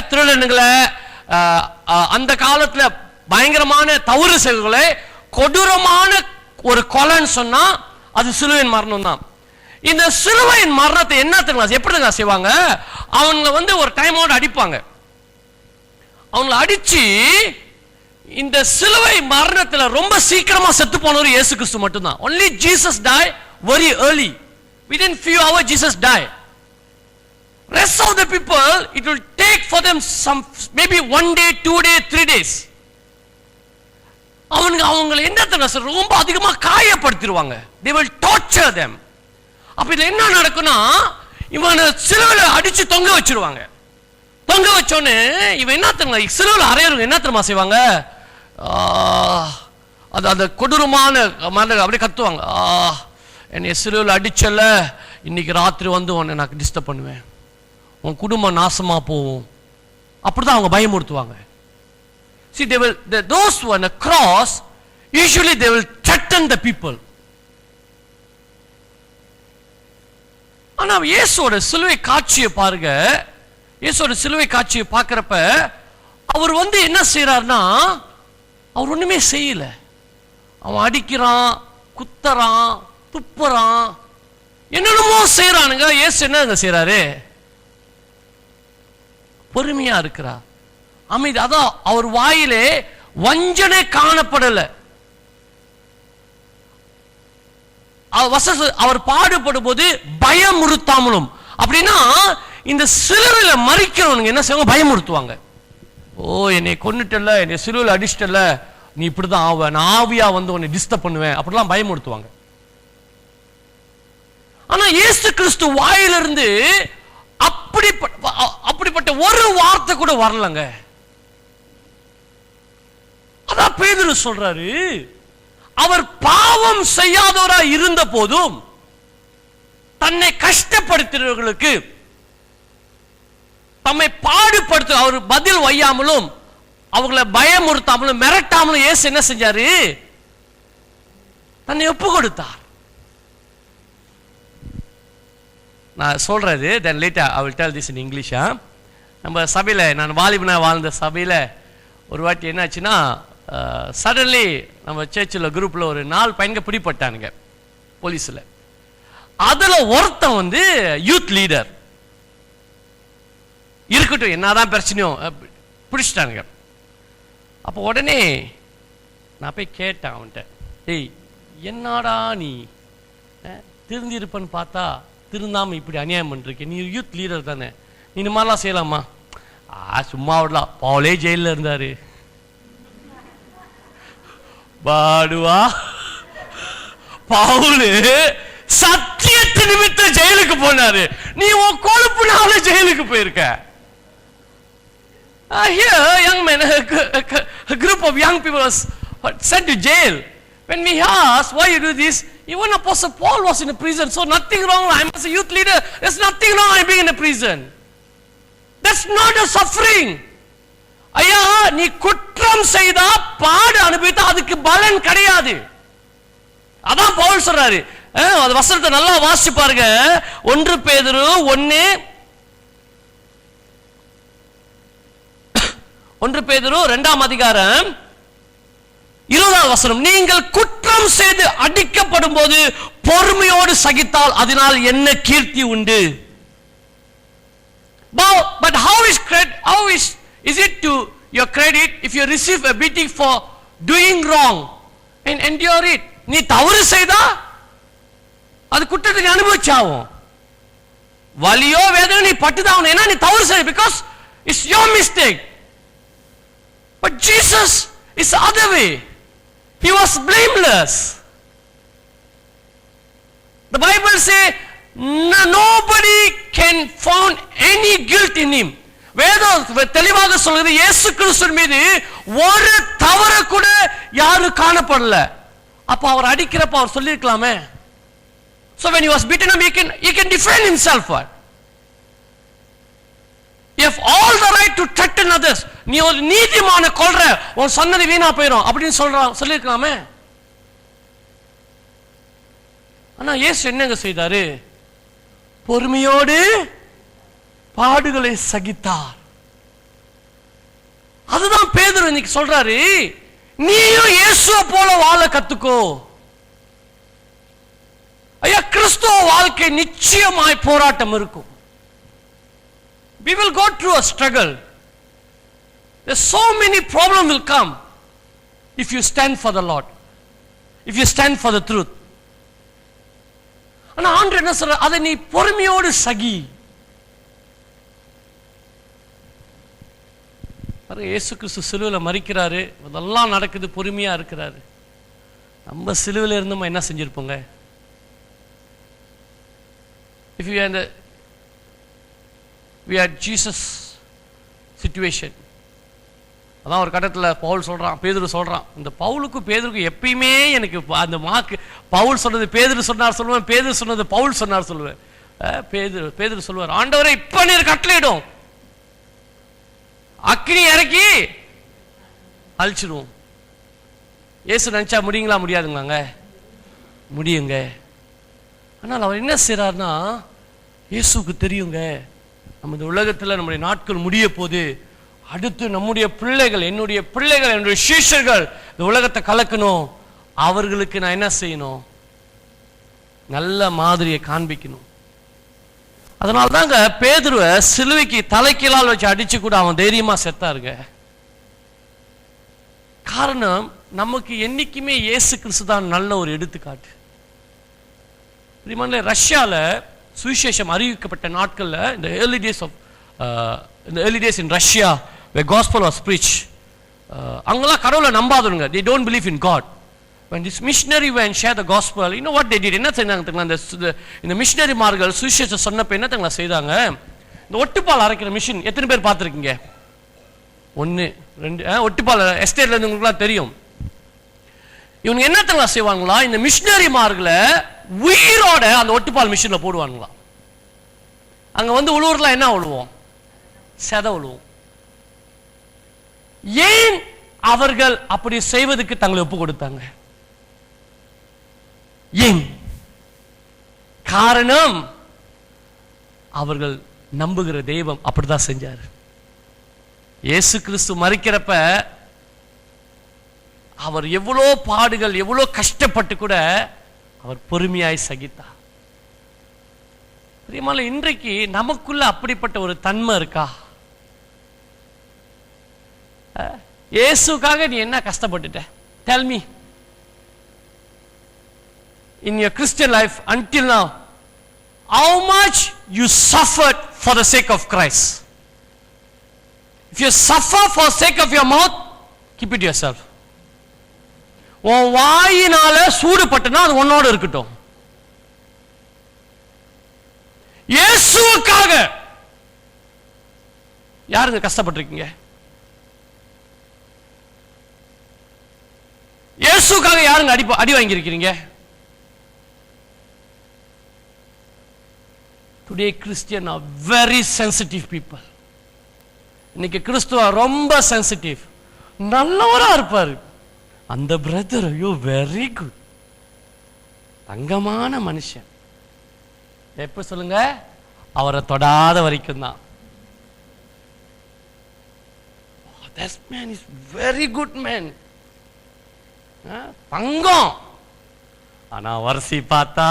S1: திருடனுங்களை அந்த காலத்துல பயங்கரமான தவறு செய்வர்களை கொடூரமான ஒரு கொலைன்னு சொன்னா அது சிலுவையின் மரணம் தான். இந்த சிலுவையின் மரணத்தை என்ன தெரியுமா எப்படி செய்வாங்க? அவங்க ஒரு டைமோட அடிப்பாங்க. அவங்கள அடிச்சு இந்த சிலுவை மரணத்தில் ரொம்ப சீக்கிரமா செத்து போனவர் இயேசு கிறிஸ்து மட்டும்தான். only Jesus die very early, within few hours Jesus die. Rest of the people it will take for them some maybe 1 day 2 day 3 days. அவங்களை என்ன தெரியுமா ரொம்ப அதிகமா காயப்படுத்திடுவாங்க. they will torture them. அப்ப இது என்ன நடக்கும்னா இவனை சிலுவையில அடிச்சு தொங்க வச்சிருவாங்க. தொங்க வச்சோன்னு இவன் என்ன தெரியுமா சிலுவையில அறையறவங்க என்ன தெரியுமா செய்வாங்க? அந்த கொடூரமான அப்படியே கத்துவாங்க, என்னை சிலுவையில் அடிச்சல, இன்னைக்கு ராத்திரி உன்னை நான் டிஸ்டர்ப் பண்ணுவேன், உன் குடும்பம் நாசமா போகும். அப்படிதான் அவங்க பயமுறுத்துவாங்க. See, those who are on the cross, usually they will threaten the people. ஆனா இயேசுவோட சிலுவை காட்சியை பாருங்க. இயேசுவோட சிலுவை காட்சியை பார்க்கிறப்ப அவர் என்ன செய்யறாருன்னா, அவர் ஒண்ணுமே செய்யல. அவன் அடிக்கிறான், குத்துறான், துப்புறான், என்னென்னமோ செய்யறானுங்க. இயேசு என்ன செய்யறாரு? பொறுமையா இருக்கிறார், அமைதி. அதான் அவர் வாயிலே வஞ்சனை காணப்படல. அவர் பாடுபடும் போது பயமுறுத்தாமலும். அப்படின்னா இந்த சிலுவையில மறிக்கிறவனுங்க என்ன செய்வாங்க? பயமுறுத்துவாங்க. ஓ, என்னை கொன்னுட்டல, என்னை சிலுவையில் அடிச்சிட்டல, நீ இப்படிதான் ஆவ, நான் ஆவியா உன்னை டிஸ்டர்ப் பண்ணுவேன், அப்படிலாம் பயமுறுத்துவாங்க. ஆனா இயேசு கிறிஸ்து வாயிலிருந்து அப்படிப்பட்ட ஒரு வார்த்தை கூட வரலங்க. அதான் பேதுரு சொல்றாரு, அவர் பாவம் செய்யாதவரா இருந்த போதும் தன்னை கஷ்டப்படுத்துகிறவர்களுக்கு தம்மை பாடுபடுத்த அவர் பதில் வையாமலும் அவங்களை பயமுறுத்தாமலும் மிரட்டாமலும் இயேசு என்ன செஞ்சாரு? தன்னை ஒப்பு கொடுத்தார். நான் சொல்றது then later I will tell this in English. நம்ம சபையில, நான் வாலிபனா வாழ்ந்த சபையில ஒரு வாட்டி என்னாச்சுன்னா, சடன்லி நம்ம சர்ச்சில் குரூப்ல ஒரு 4 பையன்கள் பிடிப்பட்டானுங்க போலீஸ்ல. அதுல ஒருத்தன் யூத் லீடர். இருக்கட்டும், என்னதான் பிரச்சனையோ பிடிச்சிட்டானுங்க. அப்போ உடனே நான் போய் கேட்டேன் அவன்கிட்ட, ஏய் என்னடா நீ திருந்திருப்பன்னு பார்த்தா திருந்தாம இப்படி அநியாயம் பண்றீங்க, நீ யூத் லீடர் தானே, நீ இந்த மாதிரிலாம் செய்யலாமா? சும்மா விடலாம், பவுலே ஜெயில இருந்தாரு. பாடுவா, பவுலு சத்தியத்து நிமித்த ஜெயிலுக்கு போனாரு, நீ உன் கொழுப்புனால ஜெயிலுக்கு போயிருக்க. Here young men, a group of young people was sent to jail. When we asked why you do this, even Apostle Paul was in a prison, so nothing wrong. I'm as a youth leader, there's nothing wrong in being in a prison. That's not a suffering. ஐயா, நீ குற்றம் செய்தா பாடு அனுபவித்தா அதுக்கு பலன் கிடையாது. அதான் பவுல் சொல்றாரு. அந்த வசனத்தை நல்லா வாசிச்சு பாருங்க. 1 பேதுரு 2ஆம் அதிகாரம் 20ஆம் வசனம், நீங்கள் குற்றம் செய்து அடிக்கப்படும் போது பொறுமையோடு சகித்தால் அதனால் என்ன கீர்த்தி உண்டு? But how is it to your credit if you receive a beating for doing wrong and endure it? நீ தவறு செய்தா அது குற்றத்துக்கு அனுபவிச்சாவும், வலியோ வேதனை நீ பட்டுதான், ஏன்னா நீ தவறு செய்ய, because it's your mistake. But Jesus is the other way. He was blameless. The Bible says nobody can found any guilt in him. வேதம் தெளிவாக சொல்கிறது, இயேசு கிறிஸ்துவின் மீது ஒரு தவறு கூட யாரும் காணப்படல. அப்ப அவர் அடிக்கிறப்ப அவர் சொல்லிருக்கலாமே. So when he was beaten up, he can defend himself. You have all the right to threaten others. நீ ஒரு நீதிமான கொல்ற, உன் சன்னதி வீணா போயிடும் அப்படின்னு சொல்லிருக்கலாமே. ஆனா இயேசு என்னங்க செய்தாரு? பொறுமையோடு பாடுகளை சகித்தார். அதுதான் பேதுரு இன்னைக்கு சொல்றாரு, நீயும் இயேசுவை போல வாழ கத்துக்கோ. ஐயா, கிறிஸ்துவ வாழ்க்கை நிச்சயமாய் போராட்டம் இருக்கும். We will go through a struggle. There's so many problems will come if you stand for the Lord, if you stand for the truth. ஆனா ஆண்டவர் என்ன சொல்ற, அதை நீ பொறுமையோடு சகி. இயேசு கிறிஸ்து சிலுவையில் மரிக்கிறாரு, அதெல்லாம் நடக்குது, பொறுமையா இருக்கிறாரு. நம்ம சிலுவையில் இருந்தோம் என்ன செஞ்சிருப்போங்க? If you are in the we are Jesus situation. அதான் ஒரு கட்டத்தில் பவுல் சொல்றான், பேதுரு சொல்றான், இந்த பவுலுக்கு பேதுருக்கு எப்பயுமே எனக்கு அந்த மார்க், பவுல் சொன்னது பேதுரு சொன்னார் சொல்லுவேன், பேதுரு சொன்னது பவுல் சொன்னார் சொல்லுவேன். பேதுரு சொல்லுவார், ஆண்டவரே இப்ப நீர் கட்டளையிடும், அக்கினி இறக்கி அழிச்சிடுவோம். இயேசு நினைச்சா முடியுங்களா? முடியாதுங்களாங்க? முடியுங்க. ஆனால் அவர் என்ன செய்றார்னா, இயேசுக்கு தெரியுங்க நம்ம இந்த உலகத்தில் நம்முடைய நாட்கள் முடிய போது, அடுத்து நம்முடைய பிள்ளைகள், என்னுடைய பிள்ளைகள், என்னுடைய சீஷர்கள் இந்த உலகத்தை கலக்கணும், அவர்களுக்கு நான் என்ன செய்யணும்? நல்ல மாதிரியை காண்பிக்கணும். அதனால தாங்க பேதுருவை சிலுவைக்கு தலைக்கீழால் வச்சு அடிச்சு கூட அவன் தைரியமா செத்தாருங்க. காரணம், நமக்கு என்னைக்குமே இயேசு கிறிஸ்து தான் நல்ல ஒரு எடுத்துக்காட்டு. ரஷ்யால சுவிசேஷம் அறிவிக்கப்பட்ட நாட்கள்ல, இந்த early days in Russia where gospel was preached, அங்கெல்லாம் கடவுளை நம்பாதவங்க, they don't believe in God. When this missionary went and shared the gospel, you know what they did? என்ன செய்தாங்க? இந்த மிஷனரிமார்கள் சுவிசேஷம் சொன்னப்ப என்ன தங்களா செய்தாங்க? இந்த ஒட்டுப்பால் அரைக்கிற மிஷின் எத்தனை பேர் பார்த்துருக்கீங்க? 1 2 ஒட்டுப்பால் எஸ்டேட்ல இருந்து உங்களுக்குலாம் தெரியும். இவங்க என்ன தங்களா செய்வாங்களா? இந்த மிஷனரிமார்களை உயிரோட அந்த ஒட்டுப்பால் மிஷின்ல போடுவாங்களா. அங்க வந்து உழுவுறதுலாம் என்ன உழுவோம்? செத உழுவோம். ஏன் அவர்கள் அப்படி செய்வதற்கு தங்களை ஒப்பு கொடுத்தாங்க? ஏன்? காரணம், அவர்கள் நம்புகிற தெய்வம் அப்படிதான் செஞ்சார். இயேசு கிறிஸ்து மரிக்கிறப்ப அவர் எவ்வளோ பாடுகள், எவ்வளோ கஷ்டப்பட்டு கூட அவர் பொறுமையாய் சகித்தார். பிரியமான, இன்றைக்கு நமக்குள்ள அப்படிப்பட்ட ஒரு தன்மை இருக்கா? இயேசுக்காக நீ என்ன கஷ்டப்பட்டுட்ட? Tell me. In your Christian life until now, how much you suffered for the sake of Christ? If you suffer for the sake of your mouth, keep it yourself. உன் வாயினால சூடுபட்டனா அது உன்னோட இருக்கட்டும். இயேசுவுக்காக யாருங்க கஷ்டப்பட்டிருக்கீங்க? இயேசுக்காக யாருங்க அடி வாங்கியிருக்கிறீங்க? Today Christian are very sensitive people. இன்னைக்கு கிறிஸ்துவ ரொம்ப சென்சிட்டிவ். நல்லவரா இருப்பாரு, அந்த பிரதர் ஐயோ வெரி குட், தங்கமான மனுஷன். எப்ப சொல்லுங்க? அவரை தொடாத வரைக்கும் தான். That man is very good man. தங்கம். ஆனா வரிசை பார்த்தா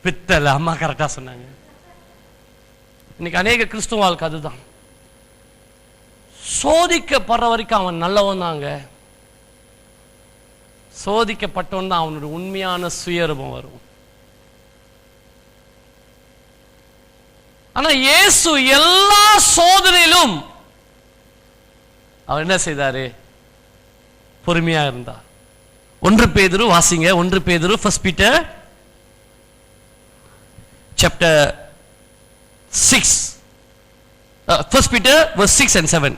S1: பித்தளை. அம்மா கரெக்டா சொன்னாங்க. இன்னைக்கு அநேக கிறிஸ்துவ வாழ்க்கை அதுதான். சோதிக்கப்படுற வரைக்கும் அவன் நல்லவன் தாங்க. சோதிக்கப்பட்டவன் தான் அவனுடைய உண்மையான சுயரூபம் வரும். ஆனா இயேசு எல்லா சோதனையிலும் அவர் என்ன செய்தாரு? பொறுமையா இருந்தார். 1 பேதுரு வாசிங்க. 1 பேதுரு, 1 Peter chapter 6, 1 Peter verse 6 and 7.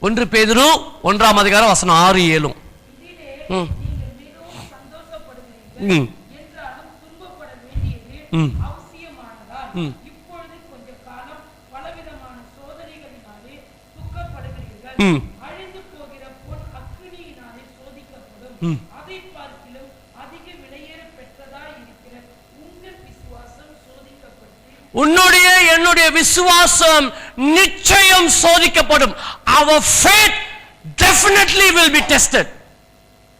S1: 1 பேதுரு 1ஆம் அதிகாரம் வசனம் 6 7.
S2: அழிந்து போகிற பொன் அக்கினியினாலே சோதிக்கப்படும். அதை பார்க்கிலும் அதிக விலையேற பெற்றதாய் இருக்கிற உங்கள் விசுவாசம் சோதிக்கப்பட்டு,
S1: உன்னுடைய என்னுடைய விசுவாசம் நிச்சயம் சோதிக்கப்படும். Our faith definitely will be tested.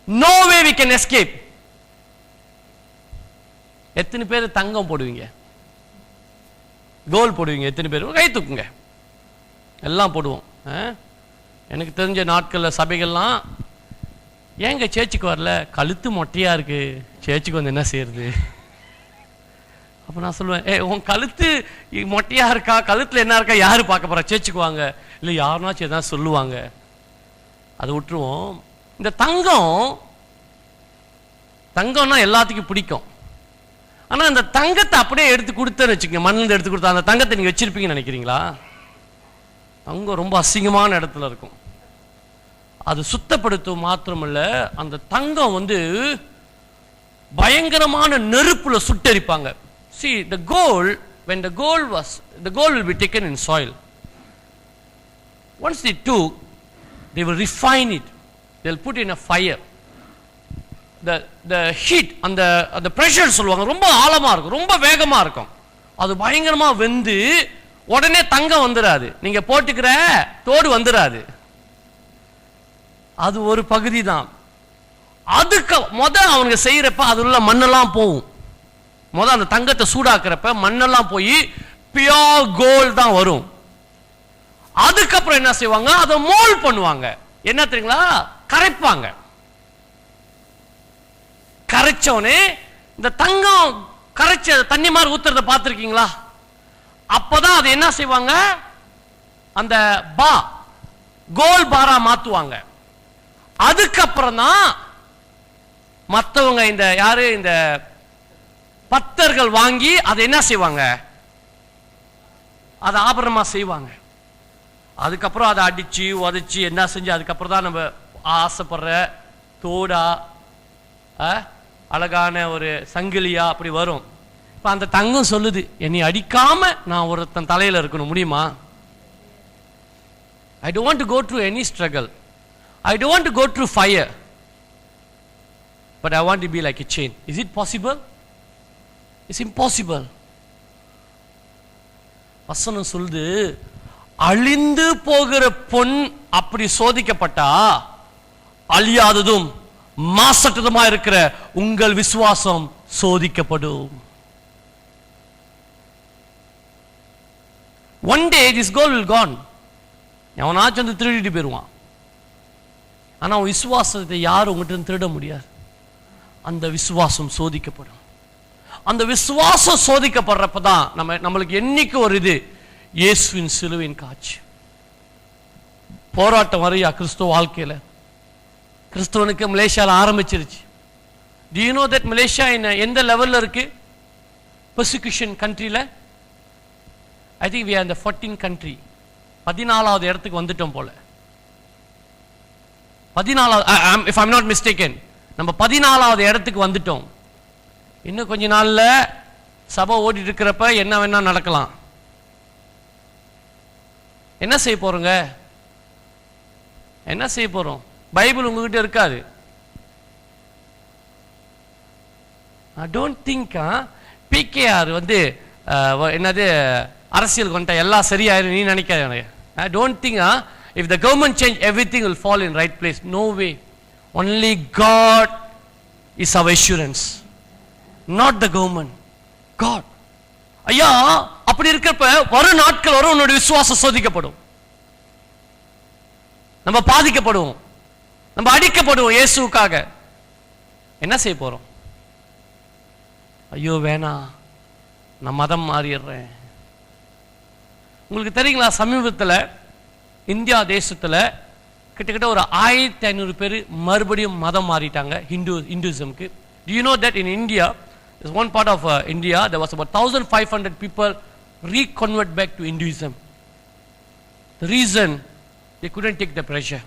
S1: No way we can escape. எத்தனை பேர் தங்கம் போடுவீங்க, கோல்ட் போடுவீங்க? எத்தனை பேர் கை தூக்குங்க? எல்லாம் போடுவோம். எனக்கு தெரிஞ்ச நாட்களில் சபைகள்லாம் ஏங்க சேர்ச்சுக்கு வரல, கழுத்து மொட்டையா இருக்கு, சேர்ச்சுக்கு வந்து என்ன செய்யறது? அப்போ நான் சொல்லுவேன், உன் கழுத்து மொட்டையா இருக்கா, கழுத்துல என்ன இருக்கா, யாரு பார்க்க போறா, சேர்ச்சுக்கு வாங்க. இல்லை யாருனாச்சும் எதாவது சொல்லுவாங்க, அதை விட்டுருவோம். இந்த தங்கம்னா எல்லாத்துக்கும் பிடிக்கும். ஆனா அந்த தங்கத்தை அப்படியே எடுத்து கொடுத்தேன்னு வச்சுக்கோங்க, மண்ணில் எடுத்து கொடுத்தா அந்த தங்கத்தை நீங்க வச்சிருப்பீங்கன்னு நினைக்கிறீங்களா? தங்கம் ரொம்ப அசிங்கமான இடத்துல இருக்கும். அது சுத்தப்படுத்தும் மாத்திரமல்ல, அந்த தங்கம் பயங்கரமான நெருப்புல சுட்டரிப்பாங்க. See, the gold, when the gold will be taken in soil. Once they took, they will refine it. They will put in a fire. The heat and the pressure சொல்லுவாங்க, ரொம்ப ஆழமா இருக்கும், ரொம்ப வேகமா இருக்கும். அது பயங்கரமா வெந்து உடனே தங்கம் வந்துராது, நீங்க போட்டுக்கிற தோடு வந்துராது. அது ஒரு பகுதி தான். அதுக்கு அவங்க செய்யறப்ப அது உள்ள மண்ணெல்லாம் போகும். அந்த தங்கத்தை சூடாக்குறப்ப மண்ணெல்லாம் போய் பியோர் கோல்ட் தான் வரும். அதுக்கப்புறம் என்ன செய்வாங்க, அதை மோல்ட் பண்ணுவாங்க. என்ன தெரியுங்களா? கரைப்பாங்க. கரைச்சோனே இந்த தங்கம் கரைச்ச தண்ணி மாதிரி ஊத்துறத பார்த்திருக்கீங்களா? அப்பதான் அது என்ன செய்வாங்க, அந்த கோல்ட் பாரா மாத்துவாங்க. அதுக்கப்புறம் தான் மற்றவங்க இந்த பத்தர்கள் வாங்கி அதை என்ன செய்வாங்க, அதை ஆபரணமா செய்வாங்க. அதுக்கப்புறம் அதை அடிச்சு உதைச்சு என்ன செஞ்சு அதுக்கப்புறம் தான் நம்ம ஆசைப்படுற தோடா அழகான ஒரு சங்கிலியா அப்படி வரும். இப்ப அந்த தங்கம் சொல்லுது, என்னை அடிக்காம நான் ஒருத்தன் தலையில இருக்கணும், முடியுமா? I don't want to go through any struggle. I don't want to go through fire. But I want to be like a chain. Is it possible? It's impossible. வசனம் சொல்லுது, அழிந்து போகிற பொன் அப்படி சோதிக்கப்பட்டா அழியாததும் மாசற்றதுமா இருக்கிற உங்கள் விசுவாசம் சோதிக்கப்படும். One day this gold will gone. எவனாச்சும் திருடிட்டு போயிருவான். ஆனா விசுவாசத்தை யாரும் உங்ககிட்ட திருட முடியாது. அந்த விசுவாசம் சோதிக்கப்படும். அந்த விசுவாசம் சோதிக்கப்படுறப்பதான் நம்மளுக்கு என்னைக்கு ஒரு இது, இயேசுவின் சிலுவையின் காட்சி. போராட்டம் வரையா கிறிஸ்துவ வாழ்க்கையில? கிறிஸ்துவனுக்கு மலேசியால ஆரம்பிச்சிருச்சு. Do you know that Malaysia எந்த லெவல்ல இருக்கு persecution countryல? I think we are in the 14th country. 14வது இடத்துக்கு வந்துட்டோம் போல. 14வது, if I'm not mistaken, நம்ம 14வது இடத்துக்கு வந்துட்டோம். இன்னும் கொஞ்ச நாள்ல சபை ஓடிட்டு இருக்கிறப்ப என்ன வேணா நடக்கலாம். என்ன செய்ய போறோங்க? என்ன செய்ய போறோம்? பைபிள் உங்ககிட்ட இருக்காது. I don't think PKR என்னது அரசியல் கொண்ட எல்லாம் சரியாயிரும் நீ நினைக்காத. I don't think if the government change everything will fall in right place. No way. Only God is our assurance, not the government. God. ஐயா அப்படி இருக்கிறப்ப வரும் நாட்கள் வரும், உன்னுடைய விசுவாசம் சோதிக்கப்படும். நம்ம பாதிக்கப்படுவோம், நம்ம அடிக்கப்படுவோம் இயேசுவுக்காக. என்ன செய்ய போறோம்? ஐயோ வேணாம், நான் மதம் மாறிடுறேன். உங்களுக்கு தெரியுங்களா, சமீபத்தில் இந்தியா தேசத்தில் கிட்டத்தட்ட ஒரு 1500 பேர் மறுபடியும் மதம் மாறிட்டாங்க ஹிந்துசம்க்கு. Do you know that in India, there's one part of India, there was about 1500 people reconvert back to Hinduism. The reason, they couldn't take the pressure.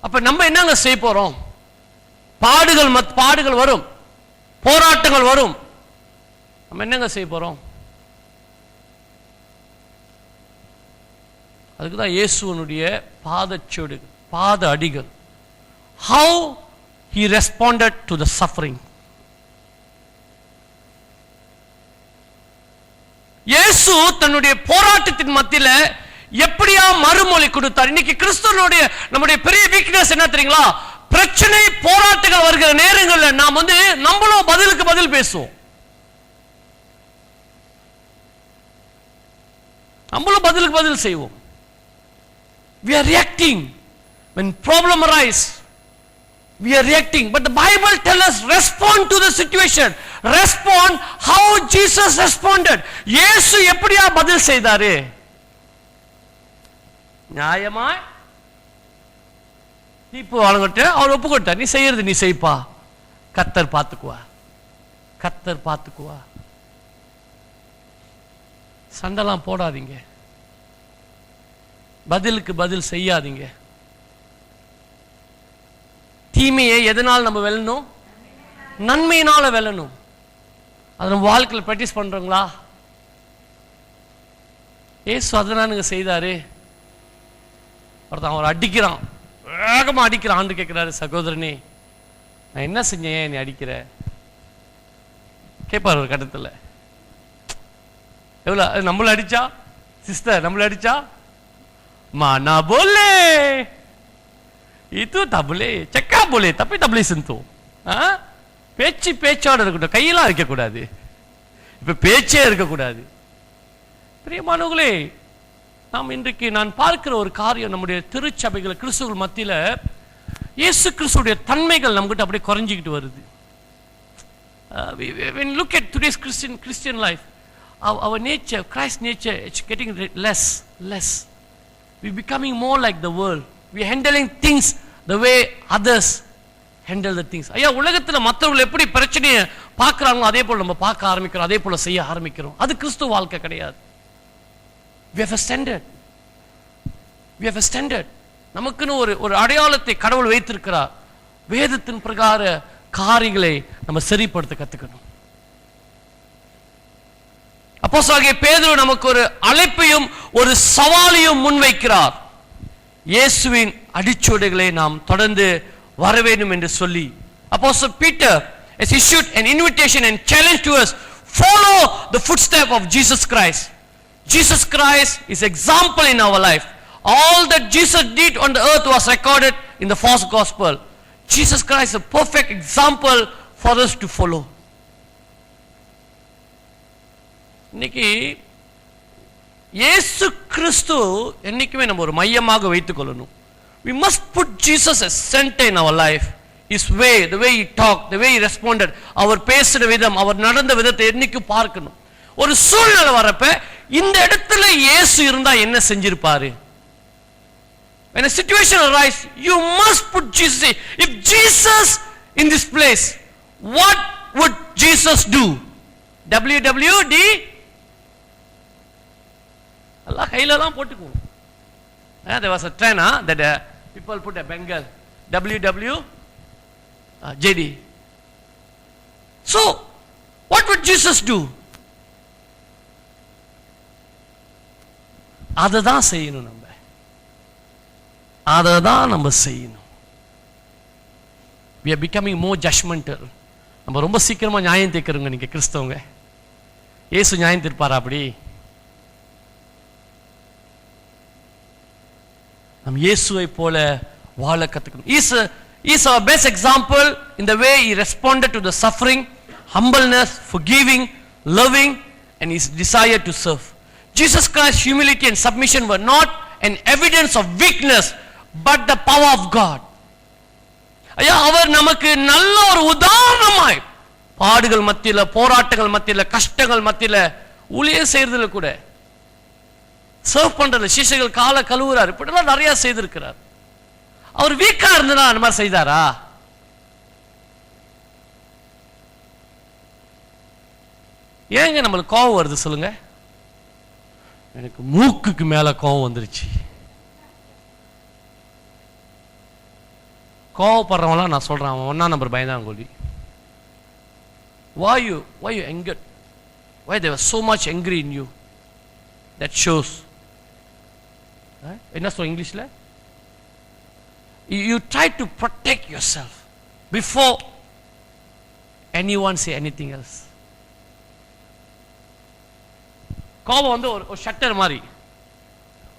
S1: அப்ப நம்ம என்னங்க செய்ய போறோம்? பாடுகள் வரும், போராட்டங்கள் வரும். நம்ம என்னங்க செய்ய போறோம்? அதுக்குதான் இயேசுவனுடைய பாதச்சோடு, பாத அடிகள். How he responded to the suffering. இயேசு தன்னுடைய போராட்டத்தின் மத்தியில எப்படியா மறுமொழி கொடுத்தார். இன்னைக்கு கிறிஸ்துவனுடைய நம்முடைய பெரிய வீக்னஸ் என்ன தெரியுங்களா? பிரச்சனை போராட்டங்கள் வருகிற நேரங்களில் நாம் நம்மளும் பதிலுக்கு பதில் பேசுவோம். நம்மளும் பதிலுக்கு பதில் செய்வோம். We are reacting when problem arise. We are reacting, but the Bible tells us respond to the situation. Respond how Jesus responded. இயேசு எப்படியா பதில் செய்தாரு? நியாயமா இப்போ வழங்கிட்டு அவர் ஒப்புக்கொண்டார். நீ செய்யறது நீ செய்ப்பா, கர்த்தர் பார்த்துக்குவா, கர்த்தர் பார்த்துக்குவா. சண்டைலாம் போடாதீங்க, பதிலுக்கு பதில் செய்யாதீங்க. தீமையை எதனால் நம்ம வெல்லணும்? நன்மையினால வெல்லணும். அது நம்ம வாழ்க்கையில் பிராக்டிஸ் பண்றோங்களா? ஏசு அதனால செய்தாரு. ஒருத்தன் அவர் அடிக்கிறான், வேகமா அடிக்கிறான். ஆண்டு கேட்கிறாரு, சகோதரனே நான் என்ன செஞ்சேன் நீ அடிக்கிற? கேட்பார் ஒரு கட்டத்தில். எவ்வளவு நம்மள அடிச்சா சிஸ்டர், நம்மள அடிச்சா माना बोले itu tak boleh, cakap boleh tapi tak boleh sentuh. பேச்சு பேச்சோட இருக்கட்டும், கையெல்லாம் இருக்கக்கூடாது. இப்ப பேச்சே இருக்கக்கூடாது. பிரியமானவர்களே, நாம் இன்றைக்கு நான் பார்க்கிற ஒரு காரியம், நம்முடைய திருச்சபைகள் கிறிஸ்துவ மத்தியில இயேசு கிறிஸ்துடைய தன்மைகள் நம்மகிட்ட அப்படியே குறைஞ்சிக்கிட்டு வருது. When you look at today's Christian life, our nature, Christ's nature, it's getting less. We're becoming more like the world. We're handling things the way others handle the things. ஐயா, உலகத்துல மற்றவர்கள் எப்படி பிரச்சனையை பார்க்கறாங்களோ அதே போல நம்ம பார்க்க ஆரம்பிக்கிறோம், அதே போல செய்ய ஆரம்பிக்கிறோம். அது கிறிஸ்துவ வாழ்க்கை கிடையாது. We have a standard. நமக்குன்னு ஒரு அடையாளத்தை கடவுள் வைத்திருக்கிறார். வேதத்தின் பிரகார காரியங்களை நம்ம சரிப்படுத்த கத்துக்கணும். அப்போஸ்தலனாகிய பேதுரு நமக்கு ஒரு அழைப்பையும் ஒரு சவாலையும் முன்வைக்கிறார். இயேசுவின் அடிச்சுவடுகளை நாம் தொடர்ந்து வர வேண்டும் என்று சொல்லி Apostle Peter has issued an invitation and challenge to us, follow the footsteps of Jesus Christ. Jesus Christ is example in our life. All that Jesus did on the earth was recorded in the fourth gospel. Jesus Christ is a perfect example for us to follow. இன்னைக்கு இயேசு கிறிஸ்து என்னைக்குமே நம்ம ஒரு மையமாக வைத்துக் கொள்ளணும். We must put Jesus as center in our life. His way, the way he talked, the way he responded, அவர் பேசுற விதம், அவர் நடந்த விதத்தை என்னைக்கு பார்க்கணும். ஒரு சூழ்நிலை வரப்ப இந்த இடத்துல இயேசு இருந்தா என்ன செஞ்சிருப்பாரு? When a situation arises, you must put Jesus. If Jesus in this place, what would Jesus do? WWD Allah கையிலலாம் போட்டுக்குவோம். There was a trend that people put a Bengal WWJD. So what would Jesus do? அததான் செய்யணும். நம்ம செய்யணும். We are becoming more judgmental. நம்ம ரொம்ப சீக்கிரமா நியாயம் தீர்க்கறோங்க. நீங்க கிறிஸ்தவங்க, இயேசு நியாயம் தீர்ப்பாரா? அப்படி நம் இயேசுவை போல வாழ கத்துக்கணும். He is our best example in the way he responded to the suffering, humbleness, forgiving, loving, and his desire to serve. Jesus Christ's humility and submission were not an evidence of weakness, but the power of God. ஐயா, அவர் நமக்கு நல்ல ஒரு உதாரணமாய் பாடுகள் மத்தியில, போராட்டங்கள் மத்தியில, கஷ்டங்கள் மத்தியில ஊழியம் செய்யறதுல கூட, சர்வ் பண்றதுல, சிஷ்யர்கள் கால கழுவுறாரு, இப்படிலாம் நிறைய செய்திருக்கிறார். அவர் வீக்கா இருந்தா அந்த மாதிரி செய்தாரா? ஏங்க நம்மளுக்கு கோவம் வருது சொல்லுங்க? எனக்கு மூக்குக்கு மேல கோவம் வந்துருச்சு. கோவப்படுறவங்களாம் நான் சொல்றேன், அவன் 1 number பயந்தாங்கோலி. Why you angered? Why there was so much angry in you? That shows. என்ன சொல்ற இங்கிலீஷ்ல? You try to protect yourself before anyone say anything else. கோபம் வந்து ஒரு ஷட்டர் மாதிரி.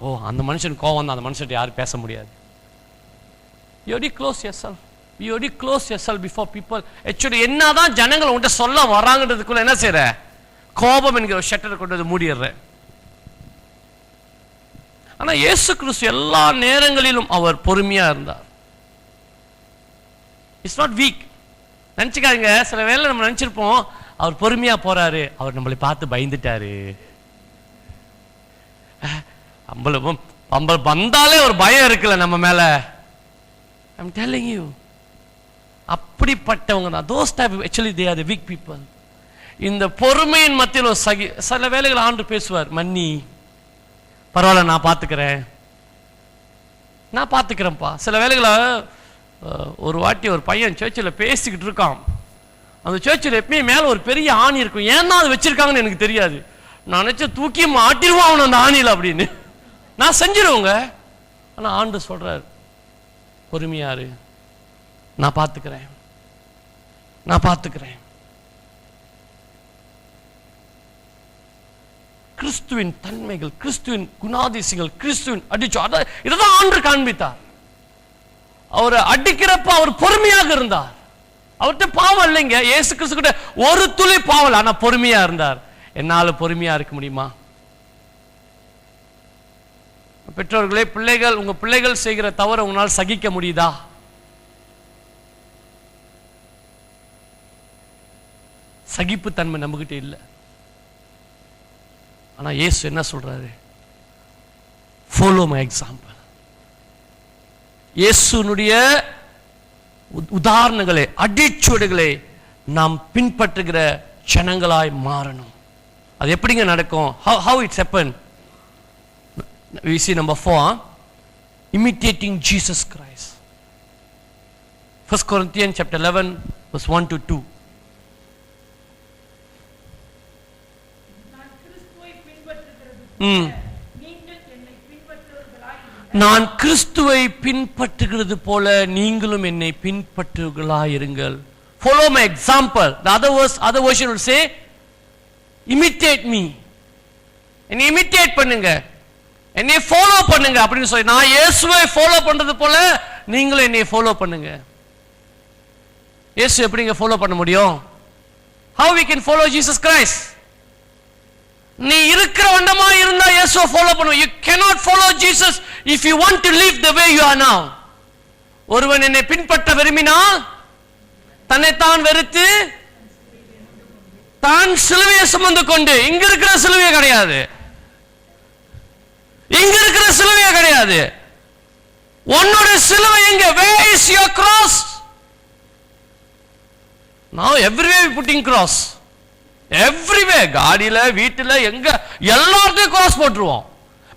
S1: ஓ, அந்த மனுஷன் கோபம் வந்து அந்த மனுஷன் யாரும் பேச முடியாது. You already close yourself. You already close yourself before people. Actually என்னதான் ஜனங்கள் உன்கிட்ட சொல்ல வராங்கன்றதுக்குள்ள என்ன செய்யற? கோபம் என்கிற ஒரு ஷட்டரை கொண்டு வந்து மூடிடுற. ஆனா இயேசு கிறிஸ்து எல்லா நேரங்களிலும் அவர் பொறுமையா இருந்தார். It's not week. நினைச்சுக்காங்க, சில வேளை நம்ம நினைச்சிருப்போம் அவர் பொறுமையா போறாரு, அவர் நம்மளை பார்த்து பயந்துட்டாரு. வந்தாலே ஒரு பயம் இருக்குல்ல நம்ம மேல. I'm telling you, அப்படிப்பட்டவங்க தான். those type actually they are the weak people. இந்த பொறுமையின் மத்தியில் ஒரு சில வேளைகள் ஆண்டு பேசுவார், மன்னி, பரவாயில்ல நான் பார்த்துக்கிறேன்ப்பா. சில வேளைகளை ஒரு வாட்டி ஒரு பையன் சர்ச்சில் பேசிக்கிட்டு இருக்கான். அந்த சர்ச்சில் எப்பயும் மேலே ஒரு பெரிய ஆணி இருக்கும். ஏன்னா அது வச்சிருக்காங்கன்னு எனக்கு தெரியாது. நான் நினைச்ச தூக்கி மாட்டிடுவான் அவன் அந்த ஆணியில் அப்படின்னு. நான் செஞ்சிருவேங்க. ஆனால் ஆண்டு சொல்றாரு, பொறுமையாரு, நான் பார்த்துக்கிறேன். கிறிஸ்துவின் தன்மைகள், கிறிஸ்துவின் குணாதிசயங்கள், கிறிஸ்துவின் அடிச்சு இதான் ஆண்டு காண்பித்தார். அவர் அடிக்கிறப்ப அவர் பொறுமையாக இருந்தார். அவர்கிட்ட பாவம் இல்லைங்க. இயேசு கிறிஸ்து கிட்ட ஒரு துளி பாவம், ஆனா பொறுமையா இருந்தார். என்னால பொறுமையா இருக்க முடியுமா? பெற்றோர்களே, பிள்ளைகள், உங்க பிள்ளைகள் செய்கிற தவறை உங்களால் சகிக்க முடியுதா? சகிப்பு தன்மை நம்மகிட்ட இல்லை. ஆனா இயேசு என்ன சொல்றாரு? Follow my example. இயேசுனுடைய உதாரணங்களை, அடிச்சுவடுகளை நாம் பின்பற்றுகிற ஜனங்களாய் மாறணும். அது எப்படிங்க நடக்கும்? how it's happened? We see number 4, imitating Jesus Christ. 1 Corinthians chapter 11 verse 1 to 2. நான் கிறிஸ்துவை பின்பற்றுகிறது போல நீங்களும் என்னை பின்பற்றுகளாயிருங்கள். Follow my example. The other version will say, imitate me. என்னை imitate பண்ணுங்க, என்னை ஃபாலோ பண்ணுங்க அப்படின்னு சொல்லி, நான் இயேசுவை ஃபாலோ பண்றது போல நீங்களும் என்னை ஃபாலோ பண்ணுங்க. இயேசு எப்படிங்க ஃபாலோ பண்ண முடியும்? How we can follow Jesus Christ? நீ இருக்கிற வண்டமா இருந்தா இயேசுவை ஃபாலோ பண்ணுவ. You cannot follow Jesus if you want to live the way you are now. ஒருவன் என்னை பின்பற்ற விரும்பினால் தன்னைத்தான் வெறுத்து தான் சிலுவையை சுமந்து கொண்டு, இங்க இருக்கிற சிலுவையை கிடையாது, உன்னோட சிலுவை எங்க? Where is your cross? Now everywhere we putting cross. Everywhere, காடியில, வீட்டுல, எங்க எல்லாத்தையும் கிராஸ் போட்டுருவோம்.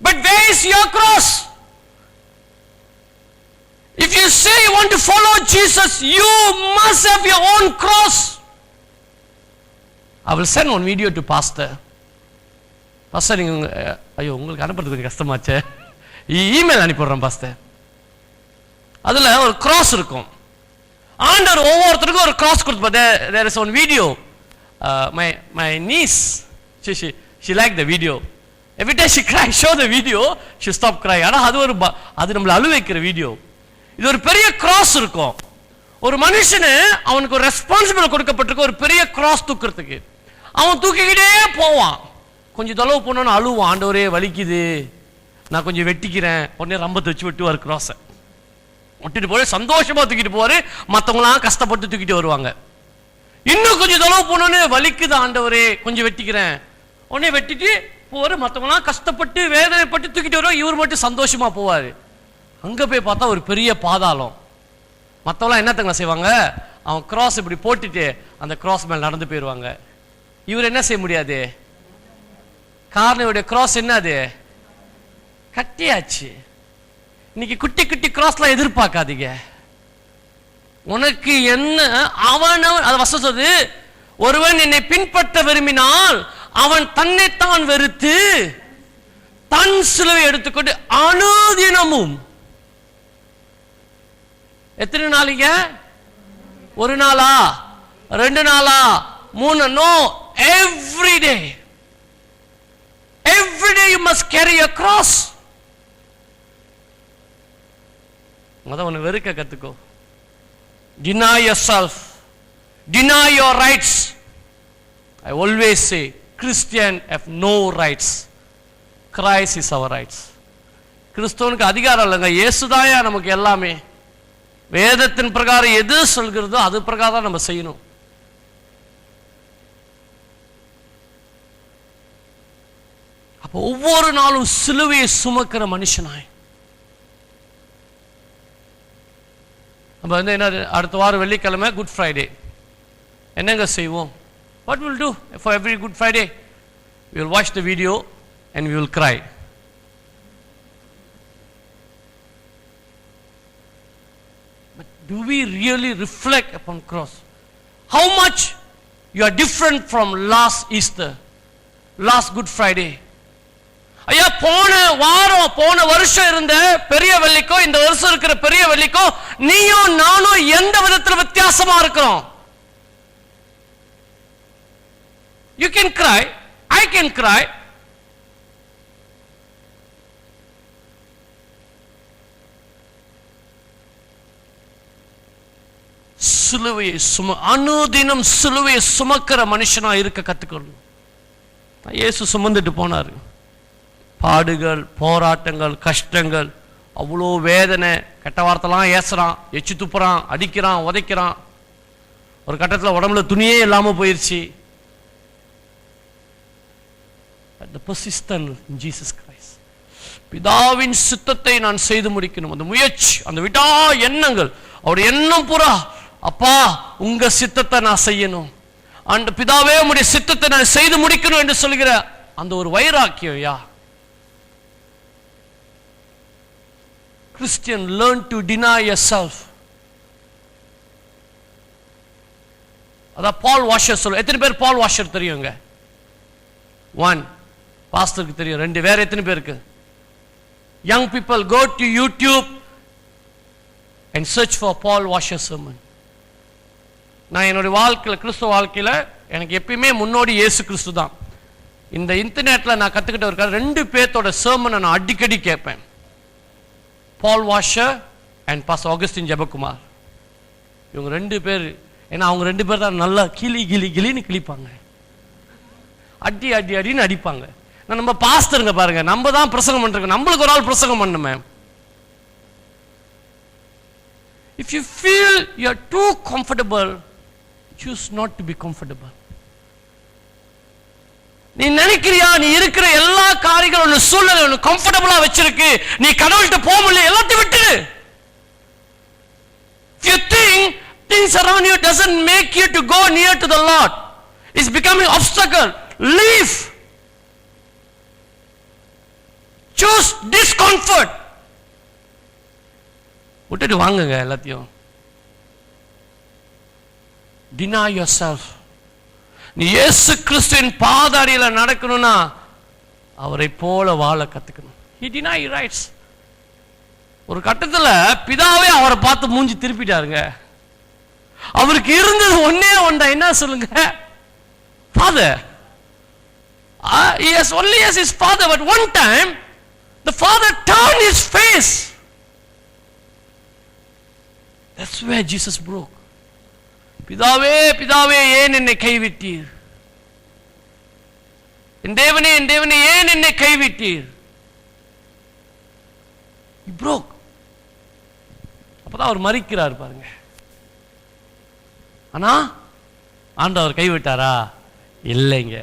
S1: But where is your cross? If you say you want to follow Jesus, you must have your own cross. I will send one video to pastor. நீங்க ஐயோ உங்களுக்கு அனுப்புறது கொஞ்சம் கஷ்டமாச்சே, email அனுப்பிடுறேன் பாஸ்டர். அதுல ஒரு கிராஸ் இருக்கும். ஆண்டவர் ஒவ்வொருத்தருக்கும் ஒரு கிராஸ் கொடுத்து. there is one video. My niece, she liked the video. Every time she cry, show the video, she stop crying. ஆனா அது நம்மள அழ வைக்கிற வீடியோ. இது ஒரு பெரிய கிராஸ் இருக்கும். ஒரு மனுஷனு அவனுக்கு ஒரு ரெஸ்பான்சிபிலிட்டி கொடுக்கப்பட்டிருக்கு, ஒரு பெரிய கிராஸ் தூக்குறதுக்கு. அவன் தூக்கிக்கிட்டே போவான். கொஞ்சம் தொலைவு போனோன்னு அழுவான், ஆண்டவரே வலிக்குது, நான் கொஞ்சம் வெட்டிக்கிறேன். உடனே ரம்பத்தை வச்சு வெட்டுவார் கிராஸை. விட்டுட்டு போய் சந்தோஷமா தூக்கிட்டு போவாரு. மற்றவங்களாம் கஷ்டப்பட்டு தூக்கிட்டு வருவாங்க. இன்னும் கொஞ்சம் தொலைவு போனோன்னு வலிக்குது ஆண்டவரே, கொஞ்சம் வெட்டிக்கிறேன். உடனே வெட்டிட்டு போவாரு. மற்றவங்களாம் கஷ்டப்பட்டு வேதனைப்பட்டு தூக்கிட்டு வருவாங்க. இவர் மட்டும் சந்தோஷமா போவாரு. அங்க போய் பார்த்தா ஒரு பெரிய பாதாளம். மற்றவங்களாம் என்னத்தங்க செய்வாங்க? அவன் கிராஸ் இப்படி போட்டுட்டு அந்த கிராஸ் மேல நடந்து போயிடுவாங்க. இவர் என்ன செய்ய முடியாது? காரணம் கிராஸ் என்னது? கட்டியாச்சு. இன்னைக்கு குட்டி குட்டி கிராஸ்லாம் எதிர்பார்க்காதீங்க. உனக்கு என்ன அவனவன், அது வசனம் சொல்லுது, ஒருவன் என்னை பின்பற்ற விரும்பினால் அவன் தன்னைத்தான் வெறுத்து தன் சிலுவை எடுத்துக்கொண்டு அனுதினமும். எத்தனை நாளைங்க? ஒரு நாளா, 2 நாளா, 3? No, every day. Every day you must carry a cross. முத உன்னை வெறுக்க கத்துக்கோ. Deny yourself. Deny your rights. I always say, Christian have no rights. Christ is our rights. கிறிஸ்தவனுக்கு அதிகாரம் இல்லைங்க, இயேசுதாயா நமக்கு எல்லாமே. வேதத்தின் பிரகாரம் எது சொல்கிறதோ அது பிரகாரம் நம்ம செய்யணும். அப்போ ஒவ்வொரு நாளும் சிலுவையை சுமக்கிற மனுஷனாய் நம்ம வந்து என்ன, அடுத்த வாரம் வெள்ளிக்கிழமை குட் ஃப்ரைடே என்னங்க செய்வோம்? What we'll do for every Good Friday? We will watch the video and we will cry. But do we really reflect upon cross? How much you are different from last Easter, last Good Friday? ஐயா, போன வாரம் போன வருஷம் இருந்த பெரிய வெள்ளிக்கோ இந்த வருஷம் இருக்கிற பெரிய வெள்ளிக்கோ நீயும் நானும் எந்த விதத்தில் வித்தியாசமா இருக்கிறோம்? You can cry, I can cry. சிலுவையை அனுதினம் சிலுவையை சுமக்கிற மனுஷனா இருக்க கத்துக்கணும். இயேசு சுமந்துட்டு போனாரு. பாடுகள், போராட்டங்கள், கஷ்டங்கள், அவ்வளோ வேதனை, கெட்ட வார்த்தைலாம் ஏசுறான், எச்சு துப்புறான், அடிக்கிறான், உதைக்கிறான். ஒரு கட்டத்தில் உடம்புல துணியே இல்லாம போயிருச்சு. The persistence in Jesus Christ. பிதாவின் சித்தத்தை நான் செய்து முடிக்கணும். அந்த முயற்சி, அந்த விடா எண்ணங்கள், அவருடைய எண்ணம் பூரா, அப்பா உங்க சித்தத்தை நான் செய்யணும், அந்த பிதாவே உங்களுடைய சித்தத்தை நான் செய்து முடிக்கணும் என்று சொல்கிற அந்த ஒரு வைராக்கியம். யா Christian, learn to deny yourself. அதான் பால் வாஷர் சொல்ல. எத்தனை பேர் பால் வாஷர் தெரியுங்க? 1 பாஸ்டருக்கு தெரியும். 2 வேற எத்தனை பேருக்கு? Young people, go to YouTube and search for Paul Washer sermon. நான் என்னுடைய வாழ்க்கையில், கிறிஸ்துவ வாழ்க்கையில் எனக்கு எப்பயுமே முன்னோடி இயேசு கிறிஸ்து தான். இந்த இன்டர்நெட்ல நான் கத்துக்கிட்ட ஒரு 2 பேர்த்தோட சர்மனை நான் அடிக்கடி கேட்பேன். Paul Washer and pastor Augustine Jebakumar. இவங்க 2 பேர், ஏன்னா அவங்க 2 பேர் தான் நல்லா கிளின்னு கிளிப்பாங்க, அடி அடி அடின்னு அடிப்பாங்க. நம்ம பாஸ்டருங்க பாருங்க, நம்ம தான் பிரசங்கம் பண்றோம், நம்மளுக்கு ஒரு ஆள் பிரசங்கம் பண்ணுமே. If you feel you are too comfortable, choose not to be comfortable. நீ நினைக்கிறியா நீ இருக்கிற எல்லா காரியங்களும் சூழ்நிலை கம்ஃபர்டபுளா வச்சிருக்கு, நீ கடவுள்கிட்ட போக முடியல, எல்லாத்தையும் விட்டுடு. If you think things around you doesn't make you to go near to the Lord, it's becoming obstacle, leave. Choose discomfort. விட்டுட்டு வாங்குங்க எல்லாத்தையும். Deny yourself. நீ இயேசு கிறிஸ்துவின் பாதாடியில நடக்கணும்னா அவரை போல வாழ கத்துக்கணும். He deny rights. ஒரு கட்டத்துல பிதாவே அவரை பார்த்து மூஞ்சி திருப்பிட்டாருங்க. அவருக்கு இருந்தது ஒன்னே ஒன்றா, என்ன சொல்லுங்க? Father. He has only as his father, but one time the father turned his face. That's where Jesus broke. பிதாவே பிதாவே ஏன் என்னை கைவிட்டீர்? என் தேவனே என் தேவனே ஏன் என்னை கைவிட்டீர்? He broke. அப்பதான் அவர் மரிக்கிறார் பாருங்க. ஆனா ஆண்டவர் கைவிட்டாரா? இல்லைங்க.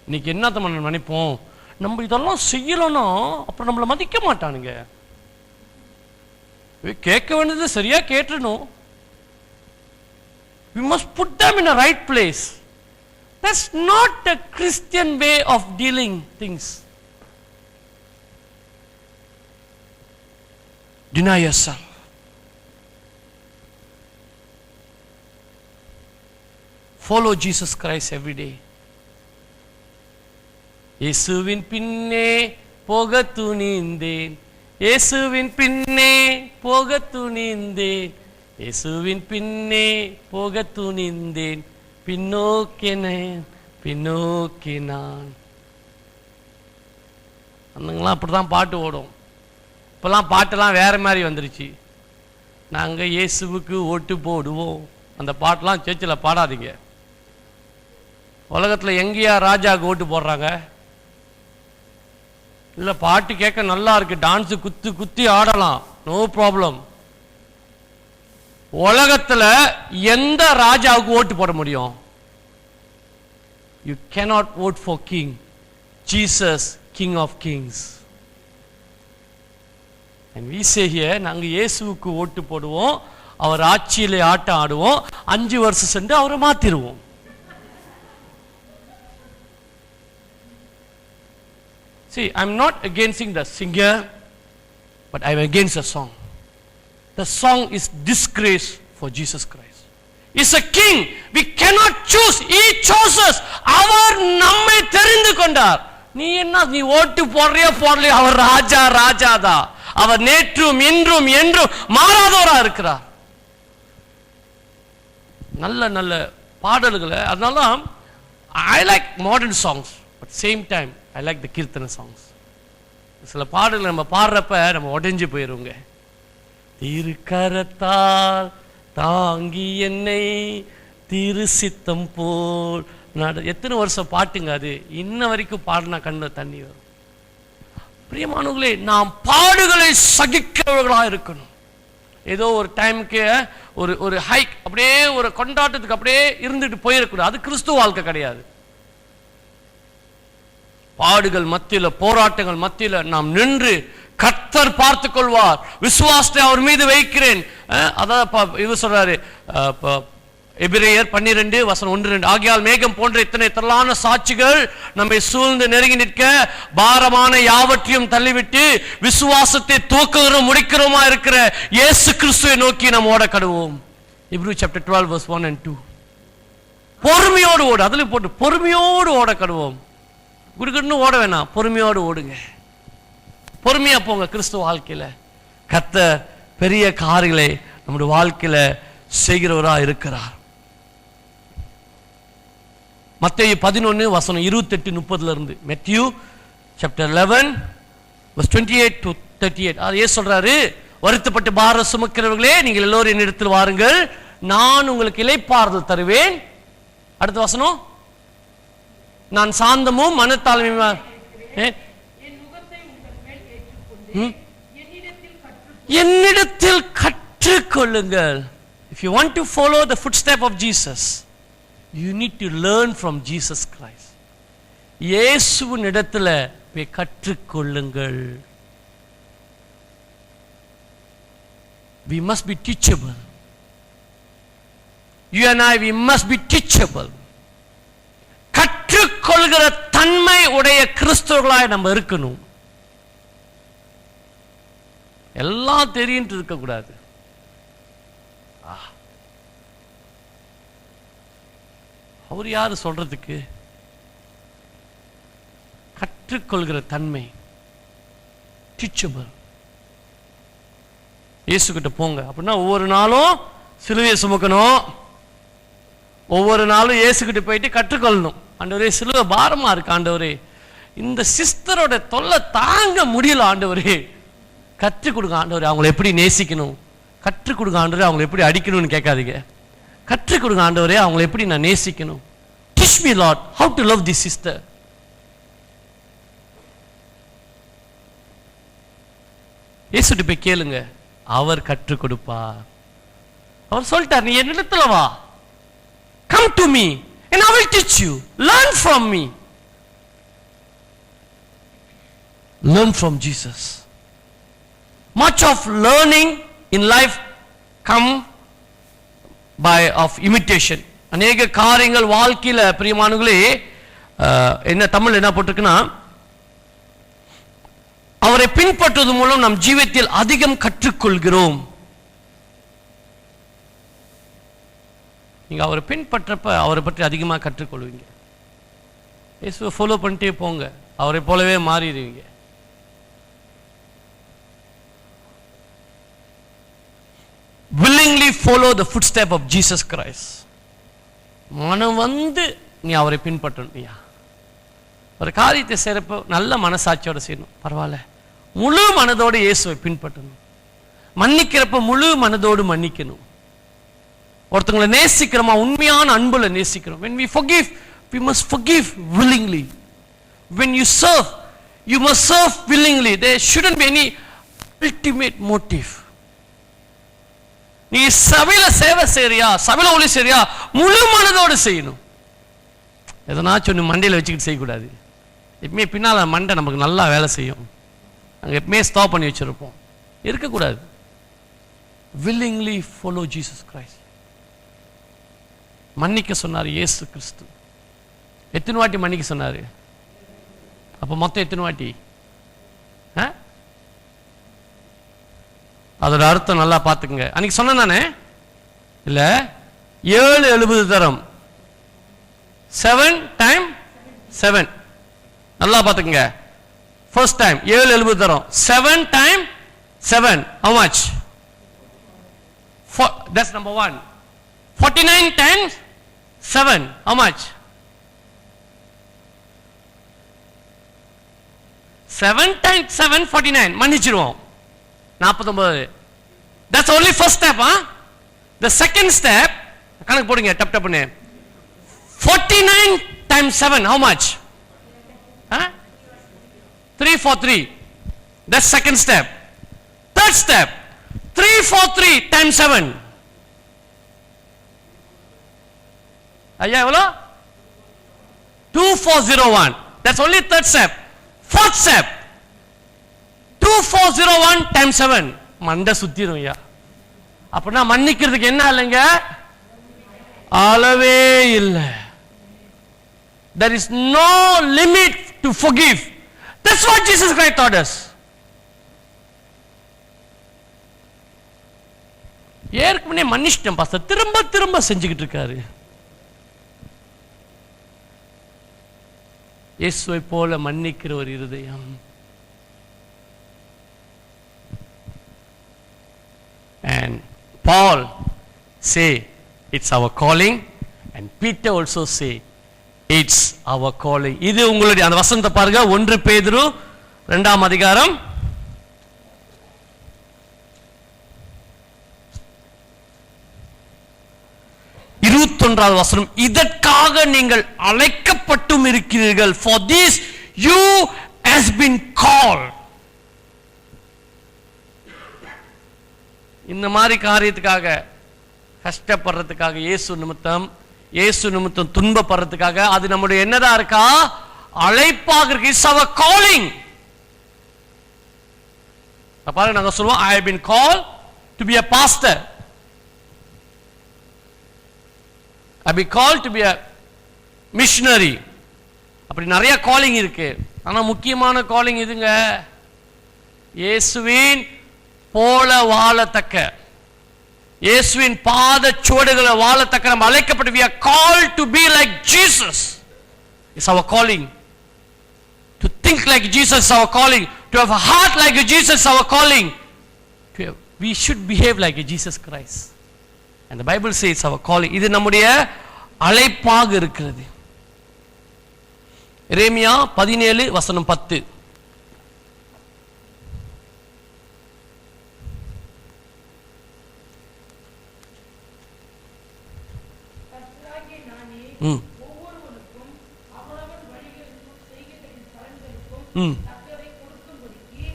S1: இன்னைக்கு என்னத்த நம்ம நினைப்போம், நம்ம இதெல்லாம் செய்யலன்னா அப்புறம் நம்மளை மதிக்க மாட்டானுங்க. கேட்க வேண்டியது சரியா கேட்டணும். We must put them in a right place. That's not a Christian way of dealing things. Deny yourself. Follow Jesus Christ every day. இயேசுவின் பின்னே போக துணிந்தேன், இயேசுவின் பின்னே போக துணிந்தேன், இயேசுவின் பின்னே போக துணிந்தேன், பின்னோக்கினேன் பின்னோக்கினான். அந்தங்களாம் அப்படி தான் பாட்டு ஓடும். இப்போல்லாம் பாட்டெல்லாம் வேறு மாதிரி வந்துருச்சு. நாங்கள் இயேசுவுக்கு ஓட்டு போடுவோம், அந்த பாட்டெலாம் சேர்ச்சில் பாடாதீங்க. உலகத்தில் எங்கேயா ராஜாவுக்கு ஓட்டு போடுறாங்க? இல்லை, பாட்டு கேட்க நல்லா இருக்கு, டான்ஸு குத்து குத்தி ஆடலாம், நோ ப்ராப்ளம். உலகத்தில் எந்த ராஜாவுக்கு ஓட்டு போட முடியும்? You cannot vote for king. Jesus, King of Kings. And we say here, நாங்கள் இயேசுவுக்கு ஓட்டு போடுவோம், அவர் ஆட்சியிலே ஆட்டம் ஆடுவோம், 5 வருஷம் சென்று அவரை மாத்திருவோம். See, I'm not against the singer, but I'm against the song. The song is disgrace for Jesus Christ. He's a king. We cannot choose. He chose us. அவர் நம்மை தெரிந்து கொண்டார். நீ என்ன, நீ ஓட்டு போடுறியா போடலையா, அவர் ராஜா ராஜாதா. அவர் நேற்றும் இன்றும் என்றும் மாறாதவரா இருக்கிறார். நல்ல நல்ல பாடல்களை, அதனால I like modern songs, but same time I like the கீர்த்தனை songs. சில பாடல்கள் நம்ம பாடுறப்ப நம்ம உடைஞ்சு போயிருவோங்க. திருக்கரத்தால் தாங்கி என்னை திரு சித்தம் போல் நட. எத்தனை வருஷம் பாட்டுங்க அது, இன்ன வரைக்கும் பாடினா கண்ணு தண்ணி வரும். பிரியமானவர்களே, நாம் பாடுகளை சகிக்கிறவர்களா இருக்கணும். ஏதோ ஒரு டைமுக்கு ஒரு ஹைக் அப்படியே ஒரு கொண்டாட்டத்துக்கு அப்படியே இருந்துட்டு போயிடக்கூடாது. அது கிறிஸ்துவ வாழ்க்கை கிடையாது. பாடுகள் மத்தியில, போராட்டங்கள் மத்தியில நாம் நின்று கர்த்தர் பார்த்து கொள்வார், விசுவாசத்தை அவர் மீது வைக்கிறேன். அதான் இது சொல்றாரு எபிரேயர் 12:1-2. ஆகையால் மேகம் போன்ற இத்தனை திரளான சாட்சிகள் நம்மை சூழ்ந்து நெருங்கி நிற்க, பாரமான யாவற்றையும் தள்ளிவிட்டு விசுவாசத்தை தூக்குகிறோம் முடிக்கிறோமா இருக்கிற இயேசு கிறிஸ்துவை நோக்கி நாம் ஓட கடுவோம். Hebrews chapter 12:1-2. பொறுமையோடு ஓடு, அதுல போட்டு பொறுமையோடு ஓட கடுவோம். குடுக்குன்னு ஓட வேணாம், பொறுமையோடு ஓடுங்க. பொறுமையா போங்க. கிறிஸ்துவ வாழ்க்கையில கர்த்தர் பெரிய காரியங்களை நம்முடைய வாழ்க்கையில செய்கிறவரா இருக்கிறார். மத்தேயு 11:28-30 Matthew chapter 11:28-38. அது ஏன் சொல்றாரு? வருத்தப்பட்டு பாரம் சுமக்கிறவர்களே, நீங்கள் எல்லோரும் என்னிடத்தில் வாருங்கள், நான் உங்களுக்கு இளைப்பாறுதல் தருவேன். அடுத்த வசனம், நான் சாந்தமும் மனத்தாழ்மையுமா என்னிடத்தில் கற்றுக்கொள்ளுங்கள். If you want to follow the footstep of Jesus, you need to learn from Jesus Christ. இயேசுவின் இடத்துல போய் கற்றுக்கொள்ளுங்கள். We must be teachable. You and I, we must be teachable. கற்றுக்கொள்கிற தன்மை உடைய கிறிஸ்தவர்களாய் நம்ம இருக்கணும். எல்லாம் தெரியும் இருக்கக்கூடாது. அவர் யாரு சொல்றதுக்கு? கற்றுக்கொள்கிற தன்மை, டீச்சபிள். இயேசு கிட்ட போங்க அப்படின்னா ஒவ்வொரு நாளும் சிலுவையை சுமக்கணும், ஒவ்வொரு நாளும் இயேசு கிட்ட போயிட்டு கற்றுக்கொள்ளணும். ஆண்டவரே, சிலுவை பாரமா இருக்கு ஆண்டவரே, இந்த சிஸ்டரோட தொல்லை தாங்க முடியல ஆண்டவரே, கற்றுக் கொடுங்க ஆண்டவரே, அவங்களை எப்படி நேசிக்கணும், கற்றுக் கொடுங்க ஆண்டவரே, அவங்களை எப்படி அடிக்கணும்னு கேட்காதீங்க. கற்றுக் கொடுங்க ஆண்டவரே, அவங்களை எப்படி நான் நேசிக்கணும். Teach me Lord how to love this sister. இயேசுட்ட போய் கேளுங்க, அவர் கற்றுக் கொடுப்பார். அவர் சொல்லிட்டார், நீ என்னிடத்துல வா, come to me and I will teach you. Learn from me. Learn from Jesus. Much of learning in life come by of imitation. அநேக காரியங்கள் வாழ்க்கையில பிரியமானவர்களே, என்ன தமிழ் என்ன போட்டிருக்குன்னா, அவரை பின்பற்றுவது மூலம் நம் ஜீவியத்தில் அதிகம் கற்றுக்கொள்கிறோம். நீங்க அவரை பின்பற்றப்ப அவரை பற்றி அதிகமாக கற்றுக்கொள்வீங்க. இயேசுவை ஃபாலோ பண்ணிட்டே போங்க, அவரை போலவே மாறிடுவீங்க. willingly follow the footstep of Jesus Christ. மனம் வந்து நீ அவரை பின்பற்றணும். ஒரு காரியத்தை செய்யறப்போ நல்ல மனசாட்சியோட செய்யணும். பரவாயில்ல, முழு மனதோடு இயேசுவை பின்பற்றணும். மன்னிக்கிறப்ப முழு மனதோடு மன்னிக்கணும். ஒருத்தங்களை நேசிக்கிறோமா, உண்மையான அன்புல நேசிக்கிறோம். when we forgive, we must forgive willingly. when you serve, you must serve willingly. There shouldn't be any ultimate motive. நீ சபையில சேவை செய்யறியா, சபையில ஒளி செய்யறியா, முழு மனதோடு செய்யணும். எதனாச்சும் ஒன்று மண்டையில் வச்சுக்கிட்டு செய்யக்கூடாது. எப்பவுமே பின்னால் மண்டை நமக்கு நல்லா வேலை செய்யும். நாங்கள் எப்பவுமே ஸ்டாப் பண்ணி வச்சிருப்போம். இருக்கக்கூடாது. willingly follow Jesus Christ. மன்னிக்க சொன்னார் இயேசு கிறிஸ்து. எத்தனை வாட்டி மன்னிக்க சொன்னாரு? அப்ப மொத்தம் எத்தனை வாட்டி? அதோட அர்த்தம் நல்லா பார்த்துக்குங்க. அன்னைக்கு சொன்னேன் நானே இல்ல, 7 தரம், 7 times 7. நல்லா பார்த்துக்குங்க. ஃபர்ஸ்ட் டைம் 7 தரம், 7 times 7. How much? That's number 1. 49 times 7. How much? 7 times 7, 49. மன்னிச்சிருவோம். 49. That's only first step. The second step, கணக்கு போடுங்க, dub டப்னு. 49 times 7. How much? 343. That's second step. Third step, 343 times 7. ஐயா எவ்வளோ? 2401. That's only third step. Fourth step, 2401 times 7. மண்டை சுத்திரும் ஐயா. அப்படின்னா மன்னிக்கிறதுக்கு என்ன இல்லைங்க? அளவே இல்லை. There is no limit to forgive. That's what Jesus Christ taught us. ஏற்கனவே மன்னிச்சிட்டேன் பாஸ்டர், திரும்ப திரும்ப செஞ்சுக்கிட்டு இருக்காரு. இயேசுவை போல மன்னிக்கிற ஒரு இருதயம். And Paul say it's our calling, and Peter also say it's our calling. இது உங்களுடைய அந்த வசனத்தை பாருங்க. 1 பேதுரு 2ஆம் அதிகாரம் 21வது வசனம். இதற்காக நீங்கள் அழைக்கப்பட்டும் இருக்கிறீர்கள். For this you has been called. இந்த மாதிரி காரியத்துக்காக கஷ்டப்படுறதுக்காக, இயேசு நிமித்தம் துன்பப்படுறதுக்காக, அது நம்முடைய என்னதான் இருக்கா? அழைப்பாக இருக்கு. It's our calling. பாருங்க, நாங்க சொல்லுவோம் I have been called to be a pastor. I have been called to be a missionary. அப்படி நிறைய காலிங் இருக்கு. ஆனா முக்கியமான காலிங் இதுங்க. இயேசுவின் போல வாழத்தக்க, இயேசுவின் பாத சுவடுகளை வாழத்தக்க நம்ம அழைக்கப்பட்டு, we are called to be like Jesus. It's our calling. To think like Jesus is our calling. To have a heart like Jesus is our calling. We should behave like Jesus Christ. And the Bible says it's our calling. இது நம்முடைய அழைப்பாக இருக்கிறது. எரேமியா 17 வசனம் 10.
S2: ஒவ்வொருவனுக்கும் அவனவன் வழிகளுக்கும் செய்கைகளின் பலன்களுக்கும் தக்கதை கொடுக்கும்படிக்கு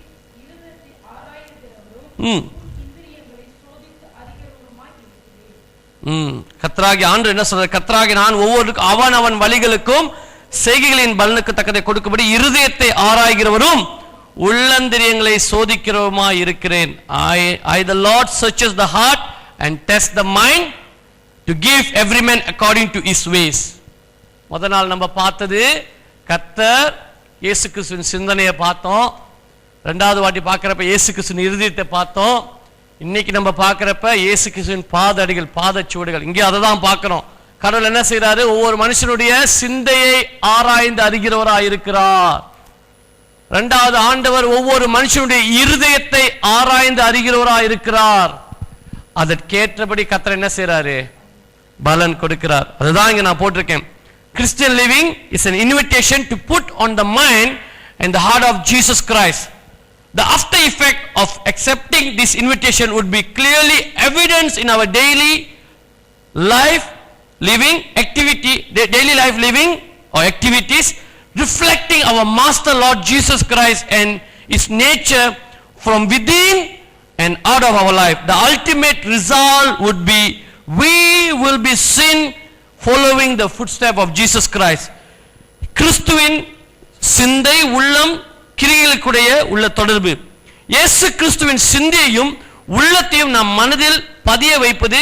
S2: இருதயத்தை ஆராய்கிறவரும் இந்திரியங்களை சோதித்து அறிகிறவருமாய் இருக்கிறேன்.
S1: கர்த்தராகிய ஆண்டவர் என்ன சொல்றார்? கர்த்தராகிய நான் ஒவ்வொருக்கும் அவன் வழிகளுக்கும் செய்கைகளின் பலனுக்கு தக்கதை கொடுக்கும்படி இருதயத்தை ஆராய்கிறவரும் உள்ளந்திரியங்களை சோதிக்கிறவருமாய் இருக்கிறேன். I the Lord searches the heart and tests the mind to give every man according to his ways. முதல் நாள் நம்ம பார்த்தது கர்த்தர் இயேசு கிறிஸ்துவின் சிந்தனையை பார்த்தோம். ரெண்டாவது வாட்டி பார்க்கிறப்ப இயேசு கிறிஸ்துவின் இருதயத்தை பார்த்தோம். இன்னைக்கு நம்ம பார்க்கிறப்ப இயேசு கிறிஸ்துவின் பாதடிகள், பாதச்சுவடுகள். இங்கே அதை தான் பார்க்கிறோம். கடவுள் என்ன செய்யறாரு? ஒவ்வொரு மனுஷனுடைய சிந்தையை ஆராய்ந்து அறிகிறவராய் இருக்கிறார். இரண்டாவது, ஆண்டவர் ஒவ்வொரு மனுஷனுடைய இருதயத்தை ஆராய்ந்து அறிகிறவராய் இருக்கிறார். அதற்கேற்றபடி கர்த்தர் என்ன செய்யறாரு? பலன் கொடுக்கிறார். அதுதான் இங்க நான் போட்டிருக்கேன். Christian living is an invitation to put on the mind and the heart of Jesus Christ. The after effect of accepting this invitation would be clearly evidence in our daily life living activity, daily life living or activities, reflecting our Master Lord Jesus Christ and His nature from within and out of our life. The ultimate result would be we will be seen following the footstep of Jesus Christ. கிறிஸ்துவின் சிந்தை உள்ளம் கிரியைகளுக்குடைய உள்ள தொடர்பு. இயேசு கிறிஸ்துவின் சிந்தையையும் உள்ளத்தையும் நம் மனதில் பதிய வைப்பது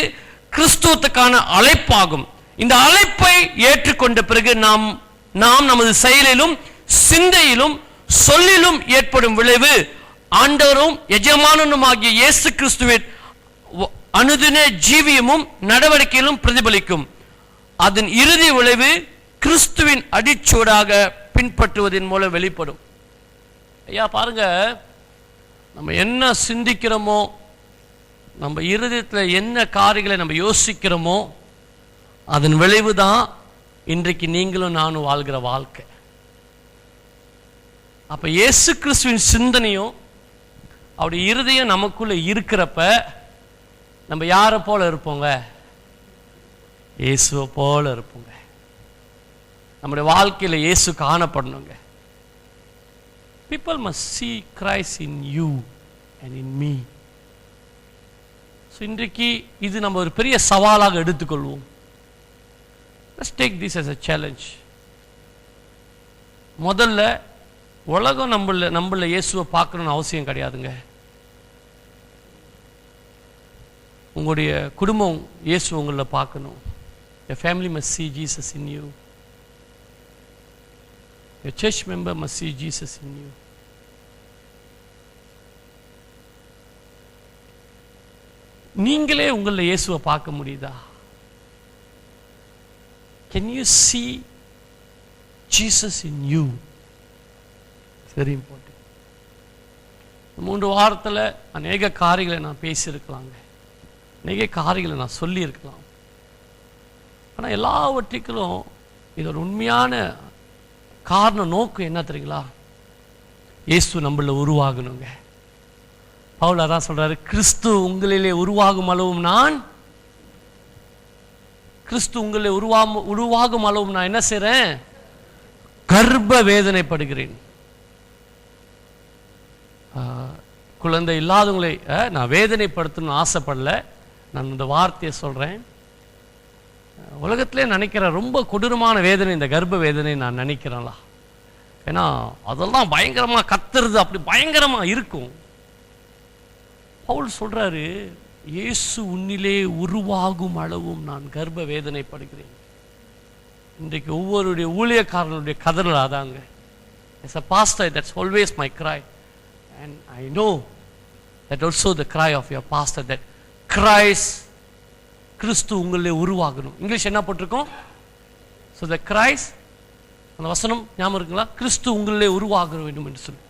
S1: கிறிஸ்துவுக்கான அழைப்பாகும். இந்த அழைப்பை ஏற்றுக்கொண்ட பிறகு நாம் நமது செயலிலும் சிந்தையிலும் சொல்லிலும் ஏற்படும் விளைவு ஆண்டவரும் எஜமானனுமாகிய இயேசு கிறிஸ்துவின் அனுதின ஜீவியமும் நடவடிக்கையிலும் பிரதிபலிக்கும். அதன் இறுதி விளைவு கிறிஸ்துவின் அடிச்சூடாக பின்பற்றுவதன் மூலம் வெளிப்படும். ஐயா பாருங்க, நம்ம என்ன சிந்திக்கிறோமோ, நம்ம இருதயத்தில் என்ன காரியங்களை நம்ம யோசிக்கிறோமோ, அதன் விளைவு தான் இன்றைக்கு நீங்களும் நானும் வாழ்கிற வாழ்க்கை. அப்ப இயேசு கிறிஸ்துவின் சிந்தனையும் அவருடைய இருதயம் நமக்குள்ள இருக்கிறப்ப நம்ம யாரை போல இருப்போங்க? இயேசுவை போல இருப்போங்க. நம்முடைய வாழ்க்கையில இயேசு காணப்படணுங்க. People must see Christ in you and in me. So இன்றைக்கு இது நம்ம ஒரு பெரிய சவாலாக எடுத்துக்கொள்வோம். Let's take this as a challenge. முதல்ல உலகம் நம்மள இயேசுவை பார்க்கணும்னு அவசியம் கிடையாதுங்க. உங்களுடைய குடும்பம் இயேசு உங்களை பார்க்கணும். Your family must see Jesus in you. Your church member must see Jesus in you. நீங்களே உங்களை இயேசுவை பார்க்க முடியுதா? Can you see Jesus in you? It's very important. 3 வாரத்தில் அநேக காரியங்களை நான் பேசியிருக்கலாங்க, அநேக காரியங்களை நான் சொல்லியிருக்கலாம். ஆனால் எல்லாவற்றுக்கும் இது ஒரு உண்மையான காரணம், நோக்கம் என்ன தெரியுங்களா? இயேசு நம்மள உருவாகணுங்க. பவுல் அதான் சொல்றாரு, கிறிஸ்து உங்களிலே உருவாகும் அளவும் நான் என்ன செய்றேன்? கர்ப்ப வேதனைப்படுகிறேன். குழந்தை இல்லாதவங்களை நான் வேதனைப்படுத்தணும்னு ஆசைப்படல. நான் இந்த வார்த்தையை சொல்றேன். உலகத்திலே நினைக்கிற ரொம்ப கொடூரமான வேதனை இந்த கர்ப்ப வேதனை நான் நினைக்கிறேன்ல. ஏன்னா அதெல்லாம் பயங்கரமா கத்துறது, அப்படி பயங்கரமா இருக்கும். பவுல் சொல்றாரு, இயேசு உன்னிலே உருவாகும் அளவும் நான் கர்ப்ப வேதனைப்படுகிறேன். இன்றைக்கு ஒவ்வொருடைய ஊழியக்காரனுடைய கதறல் அதாங்க. As a pastor, that's always my cry, and I know that also the cry of your pastor, that கிறிஸ்து உங்களிலே உருவாகணும். இங்கிலீஷ் என்ன போட்டிருக்கோம்? So the Christ, அந்த வசனம் ஞாபகம் இருக்குங்களா? கிறிஸ்து உங்களிலே உருவாக வேண்டும் என்று சொல்லி.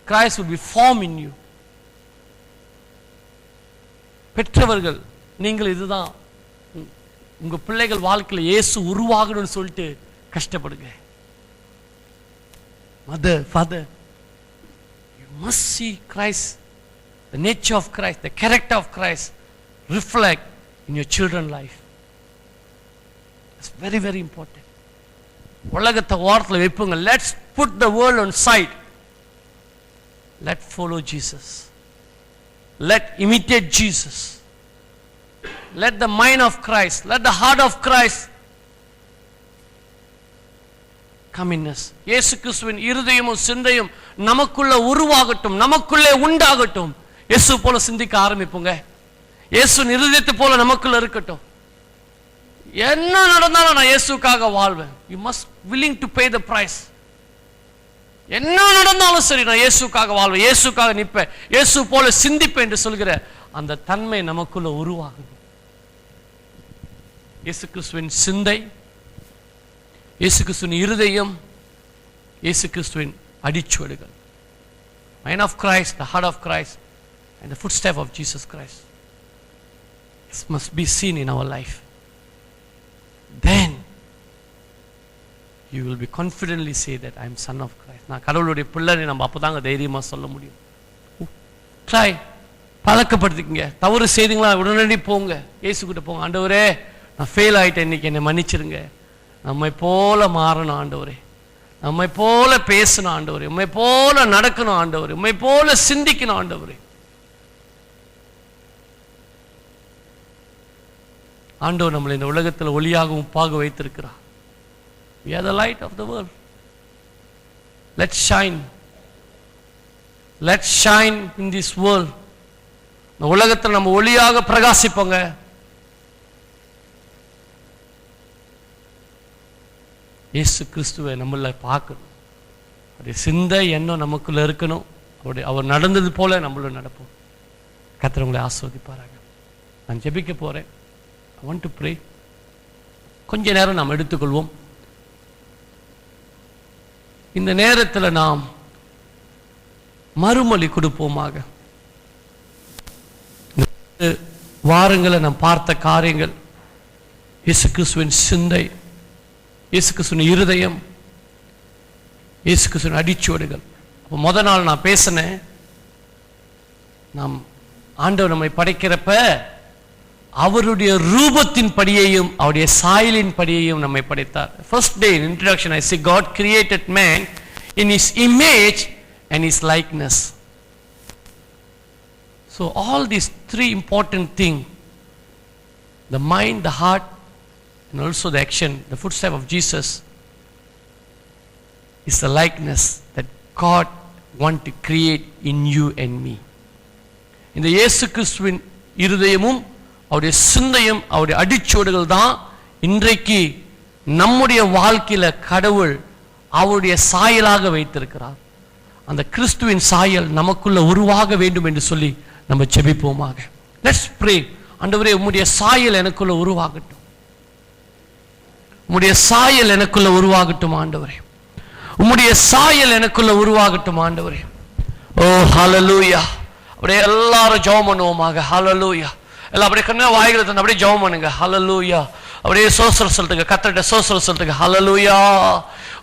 S1: Christ will be formed in you. பெற்றவர்கள் நீங்கள் இதுதான், உங்க பிள்ளைகள் வாழ்க்கையில் இயேசு உருவாகணும்னு சொல்லிட்டு கஷ்டப்படுங்க. Mother, father, you must see Christ, the nature of Christ, the character of Christ reflect in your children's life. It's very, very important. உலகத்தை வாரத்தில் வைப்புங்க. Let's put the world on side. Let's follow Jesus. Let imitate Jesus. Let the mind of Christ, let the heart of Christ come in us. இயேசு கிறிஸ்துவின் இருதயமும் சிந்தையும் நமக்குள்ள உருவாகட்டும், நமக்குள்ளே உண்டாகட்டும். இயேசு போல சிந்திக்க ஆரம்பிப்போங்க. இயேசுவின் இருதயத்தை போல நமக்குள்ள இருக்கட்டும். என்ன நடந்தாலும் நான் இயேசுக்காக வாழ்வேன். You must willing to pay the price. என்ன நடந்தாலும் சரி நான் இயேசுக்காக வாழ்வேன், இயேசுக்காக நிற்பேன், இயேசு போல சிந்திப்பேன் என்று சொல்கிற அந்த தன்மை நமக்குள்ள உருவாகும். இயேசு கிறிஸ்துவின் சிந்தை, இயேசு கிறிஸ்துவின் இருதயம், இயேசு கிறிஸ்துவின் அடிச்சுவடுகள். Mind of Christ, the heart of Christ, and the footstep of Jesus Christ. This must be seen in our life. Then you will be confidently say that I am son of Christ. நான் கடவுளுடைய பிள்ளைன்னு நம்ம அப்பதாங்க தைரியமா சொல்ல முடியும். Try பழக்கப்படுத்திக்கங்க. தவறு செய்தீங்களா உடனடி போங்க, இயேசுகிட்ட போங்க. ஆண்டவரே நான் ஃபெயில் ஆயிட்டேன், இன்னைக்கு என்னை மன்னிச்சிருங்க. நம்மை போல மாறணும் ஆண்டவரே, நம்மை போல பேசணும் ஆண்டவரே, உம்மை போல நடக்கணும் ஆண்டவரே, உம்மை போல சிந்திக்கணும் ஆண்டவரே. ஆண்டவர் நம்மளை இந்த உலகத்தில் ஒளியாக உப்பாக வைத்திருக்கிறார். We are the light of the world. Let's shine. Let's shine in this world. இந்த உலகத்தில் நம்ம ஒளியாக பிரகாசிப்போங்க. இயேசு கிறிஸ்துவை நம்மள பார்க்கணும், அவருடைய சிந்தை எண்ணம் நமக்குள்ள இருக்கணும். அவர் நடந்தது போல நம்மளும் நடப்போம். கர்த்தர் உங்களை ஆசீர்வதிப்பாராக. நான் ஜெபிக்க போறேன். I want to pray. கொஞ்ச நேரம் நாம் எடுத்துக்கொள்வோம். இந்த நேரத்தில் நாம் மறுமொழி கொடுப்போமாக. வாரங்களை நாம் பார்த்த காரியங்கள், இயேசு கிறிஸ்துவின் சிந்தை, இயேசு கிறிஸ்துவின் இருதயம், இயேசு கிறிஸ்துவின் அடிச்சுவடுகள். அப்போ முதல் நாள் நான் பேசினேன், நாம் ஆண்டவர் நம்மை படைக்கிறப்ப அவருடைய ரூபத்தின் படியையும் அவருடைய சாயலின் படியையும் நம்மை படைத்தார். First day in introduction I say God created man in his image and his likeness. So all these three important things, the mind, the heart and also the action, the footstep of Jesus, is the likeness that God want to create in you and me. இந்த இயேசு கிறிஸ்துவின் இருதயமும் அவருடைய சிந்தையும் அவருடைய அடிச்சுவடுகள் தான் இன்றைக்கு நம்முடைய வாழ்க்கையில கடவுள் அவருடைய சாயலாக வைத்திருக்கிறார். அந்த கிறிஸ்துவின் சாயல் நமக்குள்ள உருவாக வேண்டும் என்று சொல்லி நம்ம ஜெபிப்போமாக. Let's pray. ஆண்டவரே உம்முடைய சாயல் எனக்குள்ள உருவாகட்டும், உம்முடைய சாயல் எனக்குள்ள உருவாகட்டும் ஆண்டவரே, உம்முடைய சாயல் எனக்குள்ள உருவாகட்டும் ஆண்டவரே. ஓ ஹல்லேலூயா. அப்படியே எல்லாரும் ஜெபம் பண்ணுவோமாக. ஹல்லேலூயா. எல்லாம் அப்படியே கண்ணா வாய்களை தந்து அப்படியே ஜெபம் பண்ணுங்க. ஹல்லேலூயா. அப்படியே சோஸ்திரம் சொல்லுங்க, கர்த்தர்ட்ட சோஸ்திரம் சொல்லுங்க. ஹல்லேலூயா.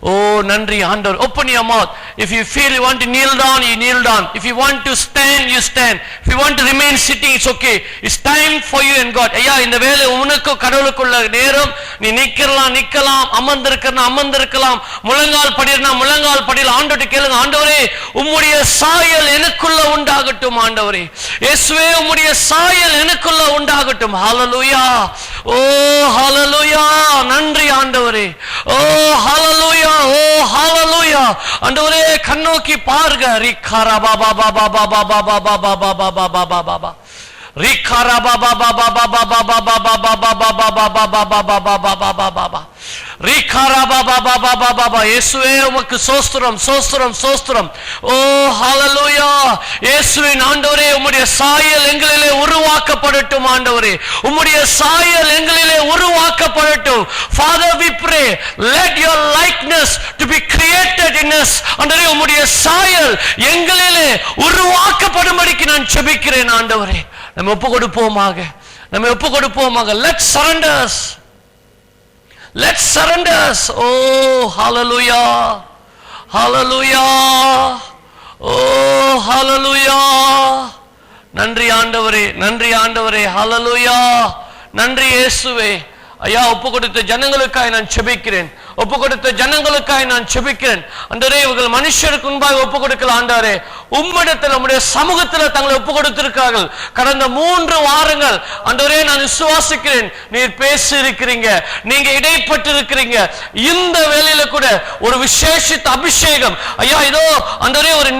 S1: ஓ நன்றி ஆண்டவர். Open your mouth. If you feel you want to kneel down, you kneel down. If you want to stand, you stand. If you want to remain sitting, it's okay. It's time for you and God. ஐயா இந்த வேளை உனக்கு கடவுளுக்குள்ள நேரம். நீ நிக்கலாம், அமர்ந்திருக்கலாம், முழங்கால் படினா முழங்கால் படியில் ஆண்டவர்ட்ட கேளுங்க. ஆண்டவரே உம்முடைய சாயல் எனக்குள்ள உண்டாகட்டும் ஆண்டவரே. இயேசுவே உம்முடைய சாயல் எனக்குள்ள உண்டாகட்டும். ஹல்லேலூயா. ஓ ஹல்லேலூயா. நன்றி ஆண்டவரே. ஓ ஹல்லேலூயா. ஓ ஹல்லேலூயா. ஆண்டவரே கண்ணோக்கி பாருங்க. ரிகாரா பாபா பாபா பாபா பாபா பாபா பாபா பாபா பாபா ரிகாரா பாபா பாபா பாபா பாபா பாபா பாபா பாபா பாபா பாபா பாபா ரிகாரா பாபா பாபா பாபா. இயேசுவே உமக்கு ஸ்தோத்திரம் ஸ்தோத்திரம் ஸ்தோத்திரம். ஓ ஹல்லேலூயா. இயேசுவின் ஆண்டவரே உம்முடைய சாயல் எங்களிலே உருவாக்கப்படட்டும் ஆண்டவரே, உம்முடைய சாயல் எங்களிலே உருவாக்கப்படட்டும். Father we pray, let your likeness to be created in us. ஆண்டவரே உம்முடைய சாயல் எங்களிலே உருவாக்கப்படும்படிக்கு நான் ஜெபிக்கிறேன் ஆண்டவரே. நம்ம ஒப்பு கொடுப்போமாக. Let's surrender us. Let's surrender us. Oh hallelujah. Hallelujah. Oh hallelujah. நன்றி ஆண்டவரே. ஹல்லேலூயா. நன்றி இயேசுவே. ஐயா ஒப்பு கொடுத்த ஜனங்களுக்காய் நான் ஜெபிக்கிறேன். ஆண்டவரே இவர்கள் மனுஷருக்கு முன்பாக ஒப்பு கொடுக்கல ஆண்டவரே, உம்மிடத்தில் நம்முடைய சமூகத்தில் தங்களை ஒப்பு கொடுத்திருக்கிறார்கள். கடந்த 3 வாரங்கள் ஆண்டவரே நான் விசுவாசிக்கிறேன் நீர் பேசி இருக்கிறீங்க, நீங்க இடைப்பட்டு இருக்கிறீங்க. இந்த வேளையில கூட ஒரு விசேஷித்த அபிஷேகம் ஐயா இதோ ஆண்டவரே ஒரு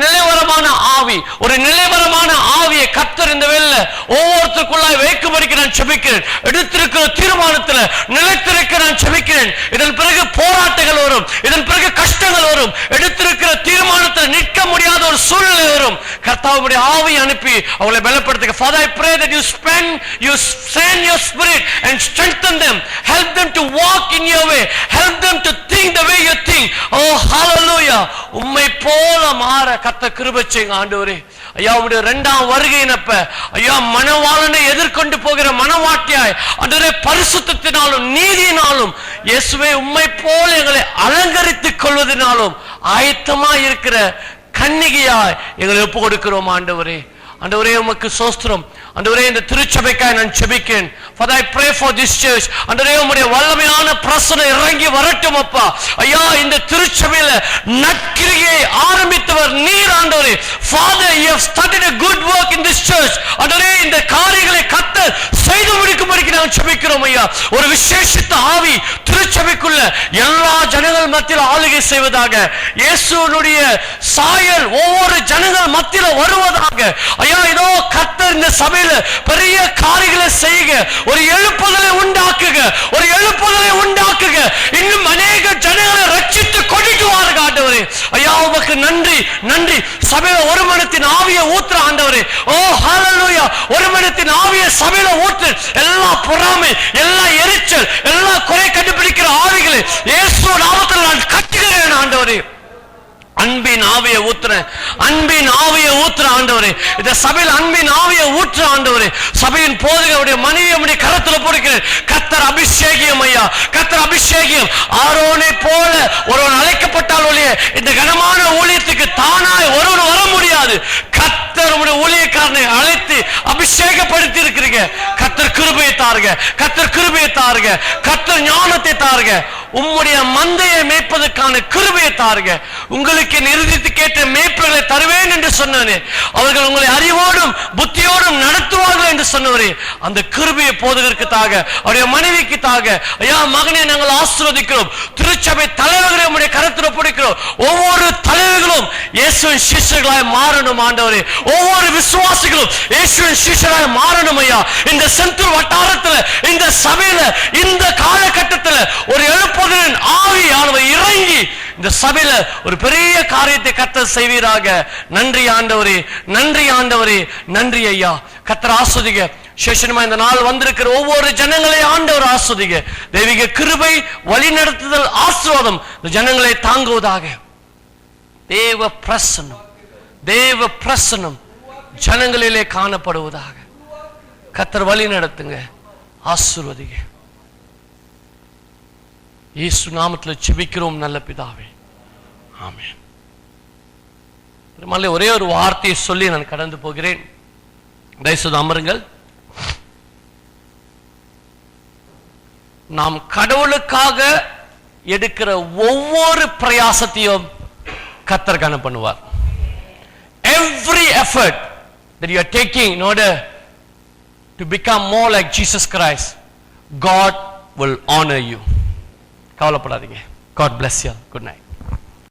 S1: நிலைவரமான ஆவியை கர்த்தர் இந்த வேளையில ஒவ்வொருத்தருக்குள்ளாய் வைக்கும்படிக்கு நான் ஜெபிக்கிறேன். எடுத்திருக்கிற தீர்மானத்தில் நிலைத்திருக்க நான் ஜெபிக்கிறேன். இதன் பிறகு போராட்டங்கள் வரும், இதன் பிறகு கஷ்டங்கள் வரும், எடுத்திருக்கிற தீர்மானத்தில் நிற்க முடியாத ஒரு சூழ்நிலை வரும். கர்த்தாவுடைய ஆவியை அனுப்பி அவங்களை பலப்படுத்துங்க. Father, I pray that you send your spirit and strengthen them, help them to walk in your way, help them to think the way you think. Oh hallelujah. ஹalleluya உம்மை போல மாற கர்த்தர் கிருபை செய்யுங்க ஆண்டவரே. ஐயா உம்முடைய இரண்டாம் வருகையினப்ப ஐயா மணவாளனை எதிர்கொண்டு போகிற மணவாட்டியாய் ஆண்டவரே பரிசுத்தத்தினாலும் நீதியினாலும் இயேசுவே உம்மை போல எங்களை அலங்கரித்துக் கொள்வதனாலும் ஆயத்தமா இருக்கிற கன்னிகையாய் எங்களை ஒப்பு கொடுக்கிறோம் ஆண்டவரே. ஆண்டவரே உமக்கு ஸ்தோத்திரம். ஆண்டவரே இந்த திருச்சபைக்காய் நான் ஜெபிக்கிறேன். Father, I pray for this church. ஆண்டவரே உம்முடைய வல்லமையான பிரசன்னம் இறங்கி வரட்டும் அப்பா. ஐயா இந்த திருச்சபையில நற்கிரியை ஆரம்பித்தவர் நீர் ஆண்டவரே. Father, you have started a good work in this church. ஆண்டவரே இந்த காரியங்களை கர்த்தர் செய்து முடிக்கும்படிக்கு நான் ஜெபிக்கிறோம் ஐயா. ஒரு விசேஷித்த ஆவி திருச்சபைக்குள்ள எல்லா ஜனங்கள் மத்தியில் ஆளுகை செய்வதாக, இயேசுவினுடைய சாயல் ஒவ்வொரு ஜனங்கள் மத்தியில் வருவதாக. ஐயா இதோ கர்த்தர் இந்த சபையில பெரிய காரியங்களை செய்யுங்க. ஒரு எழுப்புதலை உண்டாக்குங்க, ஒரு எழுப்புதலை உண்டாக்குங்க. இன்னும் அநேக ஜனங்களை ரட்சித்து கொண்டு வாருங்க ஆண்டவரே. ஐயா உமக்கு நன்றி நன்றி. சபையில ஒருமனத்தின் ஆவியை ஊத்துற ஆண்டவரே. ஓ ஹalleluya ஒருமனத்தின் ஆவியை சபையில ஊத்து. எல்லா பொறாமை, எல்லா எரிச்சல், எல்லா குறை கண்டுபிடிக்கிற ஆவிகளை இயேசு நாமத்தில் நான் கட்டுகிறேன் ஆண்டவரே. அன்பின் ஆவியை ஊத்துறேன், அன்பின் ஆவியை ஊத்துற ஆண்டவரே. இந்த சபையில் அன்பின் ஆவியை ஊற்ற ஆண்டவரே. சபையின் போதகருடைய மனைவியை கரத்துல போடுகிறேன். கர்த்தர் அபிஷேகியம் ஐயா, கர்த்தர் அபிஷேகியம். ஆரோனை போல ஒருவன் அழைக்கப்பட்டால் ஒழிய இந்த கனமான ஊழியத்துக்கு தானாய் ஒருவன் வர முடியாது. கர்த்தர் உடைய ஊழியக்காரனை அழைத்து அபிஷேகப்படுத்தி இருக்கிறீங்க. கர்த்தர் கிருபையை தாருங்க, கர்த்தர் கிருபையை தாருங்க, கர்த்தர் ஞானத்தை தாருங்க. உம்முடைய மந்தையை மேய்ப்பதற்கான கிருபையை தாருங்க. உங்களுக்கு நிறுதித்து கேட்ட மேய்ப்பர்களை தருவேன் என்று சொன்னானே, அவர்கள் உங்களை அறிவோடும் புத்தியோடும் நடத்துவார்கள் என்று சொன்னவரே, அந்த கிருபையை போதகருக்கு தாங்க, அவருடைய மனைவிக்கு தாங்க. ஐயா மகனை நாங்கள் ஆசீர்வதிக்கிறோம். திருச்சபை தலைவர்களை உம்முடைய கரத்தில் ஒப்படைக்கிறோம். ஒவ்வொரு தலைவர்களும் இயேசுவின் சீஷர்களாய் மாறணும் ஆண்டவரே. ஒவ்வொரு விசுவாசிகளும் இயேசுவின் சீஷராய் மாறணும் ஐயா. இந்த செந்தூர் வட்டாரத்தில், இந்த சபையில, இந்த காலகட்டத்தில் ஒரு எழுப்புதலின் ஆவியானவர் இறங்கி இந்த சபையில ஒரு பெரிய காரியத்தை கர்த்தர் செய்வீராக. நன்றி ஆண்டவரே, நன்றி ஆண்டவரே, நன்றி ஐயா. கர்த்தர் ஆஸ்வதிங்க. சேஷனமா இந்த நாள் வந்திருக்கிற ஒவ்வொரு ஜனங்களை ஆண்டவர் ஆஸ்வதிங்க. தெய்வீக கிருபை, வழிநடத்துதல், ஆசீர்வாதம் இந்த ஜனங்களை தாங்குவதாக. தேவ பிரசன்னம், தேவ பிரசன்னம் ஜனங்களிலே காணப்படுவதாக. கர்த்தர் வழி நடத்துங்க, ஆசீர்வதிங்க. இயேசு நாமத்தில் ஜெபிக்கிறோம் நல்ல பிதாவே, ஆமென். ஒரே ஒரு வார்த்தையை சொல்லி நான் கடந்து போகிறேன். தயவுசெய்து அமருங்கள். நாம் கடவுளுக்காக எடுக்கிற ஒவ்வொரு பிரயாசத்தையும் கர்த்தர் கன பண்ணுவார். Every effort that you are taking in order to become more like Jesus Christ, God will honor you. கவலைப்படாதீங்க. God bless you. Good night.